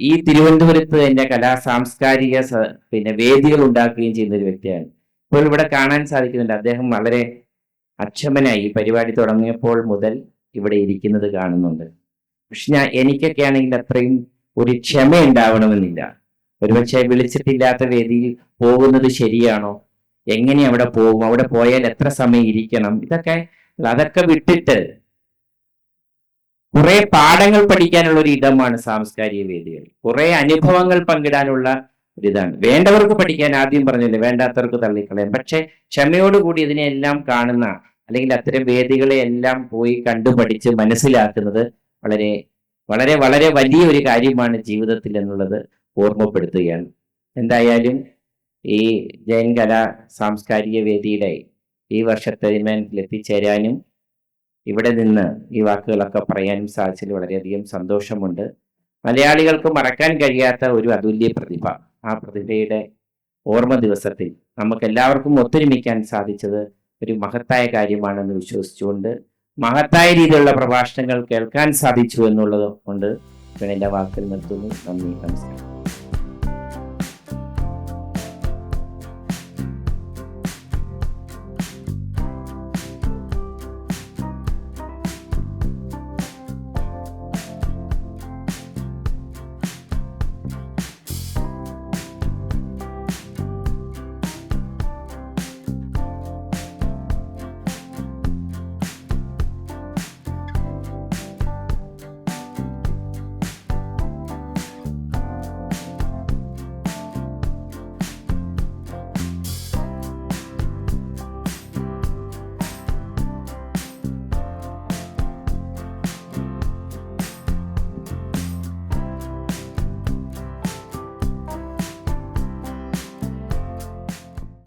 ഈ തിരുവനന്തപുരത്ത് തന്നെ സാംസ്കാരിക വേദികൾ ഉണ്ടാക്കുകയും ചെയ്യുന്ന ഒരു വ്യക്തിയാണ്. ഇപ്പോൾ ഇവിടെ കാണാൻ സാധിക്കുന്നുണ്ട്. അദ്ദേഹം വളരെ അക്ഷമനായി ഈ പരിപാടി തുടങ്ങിയപ്പോൾ മുതൽ ഇവിടെ ഇരിക്കുന്നത് കാണുന്നുണ്ട്. പക്ഷെ എനിക്കൊക്കെ ആണെങ്കിൽ അത്രയും ഒരു ക്ഷമ ഉണ്ടാവണമെന്നില്ല. ഒരുപക്ഷെ വിളിച്ചിട്ടില്ലാത്ത വേദിയിൽ പോകുന്നത് ശരിയാണോ, എങ്ങനെ അവിടെ പോകും, അവിടെ പോയാൽ എത്ര സമയം ഇരിക്കണം, അതൊക്കെ വിട്ടിട്ട് കുറെ പാഠങ്ങൾ പഠിക്കാനുള്ള ഒരു ഇടമാണ് സാംസ്കാരിക വേദികൾ. കുറെ അനുഭവങ്ങൾ പങ്കിടാനുള്ള ഒരിതാണ്. വേണ്ടവർക്ക് പഠിക്കാൻ ആദ്യം പറഞ്ഞില്ലേ, വേണ്ടാത്തവർക്ക് തള്ളിക്കളയാം. പക്ഷെ ക്ഷമയോടുകൂടി ഇതിനെല്ലാം കാണുന്ന, അല്ലെങ്കിൽ അത്തരം വേദികളെ എല്ലാം പോയി കണ്ടുപഠിച്ച് മനസ്സിലാക്കുന്നത് വളരെ വളരെ വളരെ വലിയ ഒരു കാര്യമാണ് ജീവിതത്തിൽ എന്നുള്ളത് ഓർമ്മപ്പെടുത്തുകയാണ്. എന്തായാലും ഈ ജയൻ കലാ സാംസ്കാരിക വേദിയുടെ ഈ വർഷത്തെ ഇവന്റിൽ എത്തിച്ചേരാനും ഇവിടെ നിന്ന് ഈ വാക്കുകളൊക്കെ പറയാനും സാധിച്ചതിൽ വളരെയധികം സന്തോഷമുണ്ട്. മലയാളികൾക്ക് മറക്കാൻ കഴിയാത്ത ഒരു അതുല്യ പ്രതിഭ, ആ പ്രതിഭയുടെ ഓർമ്മ ദിവസത്തിൽ നമുക്ക് എല്ലാവർക്കും ഒത്തൊരുമിക്കാൻ സാധിച്ചത് ഒരു മഹത്തായ കാര്യമാണെന്ന് വിശ്വസിച്ചുകൊണ്ട് മഹത്തായ രീതിയിലുള്ള പ്രഭാഷണങ്ങൾ കേൾക്കാൻ സാധിച്ചു എന്നുള്ളത് കൊണ്ട് ഞാൻ എൻ്റെ വാക്കുകൾ നിർത്തുന്നു. നന്ദി, നമസ്കാരം.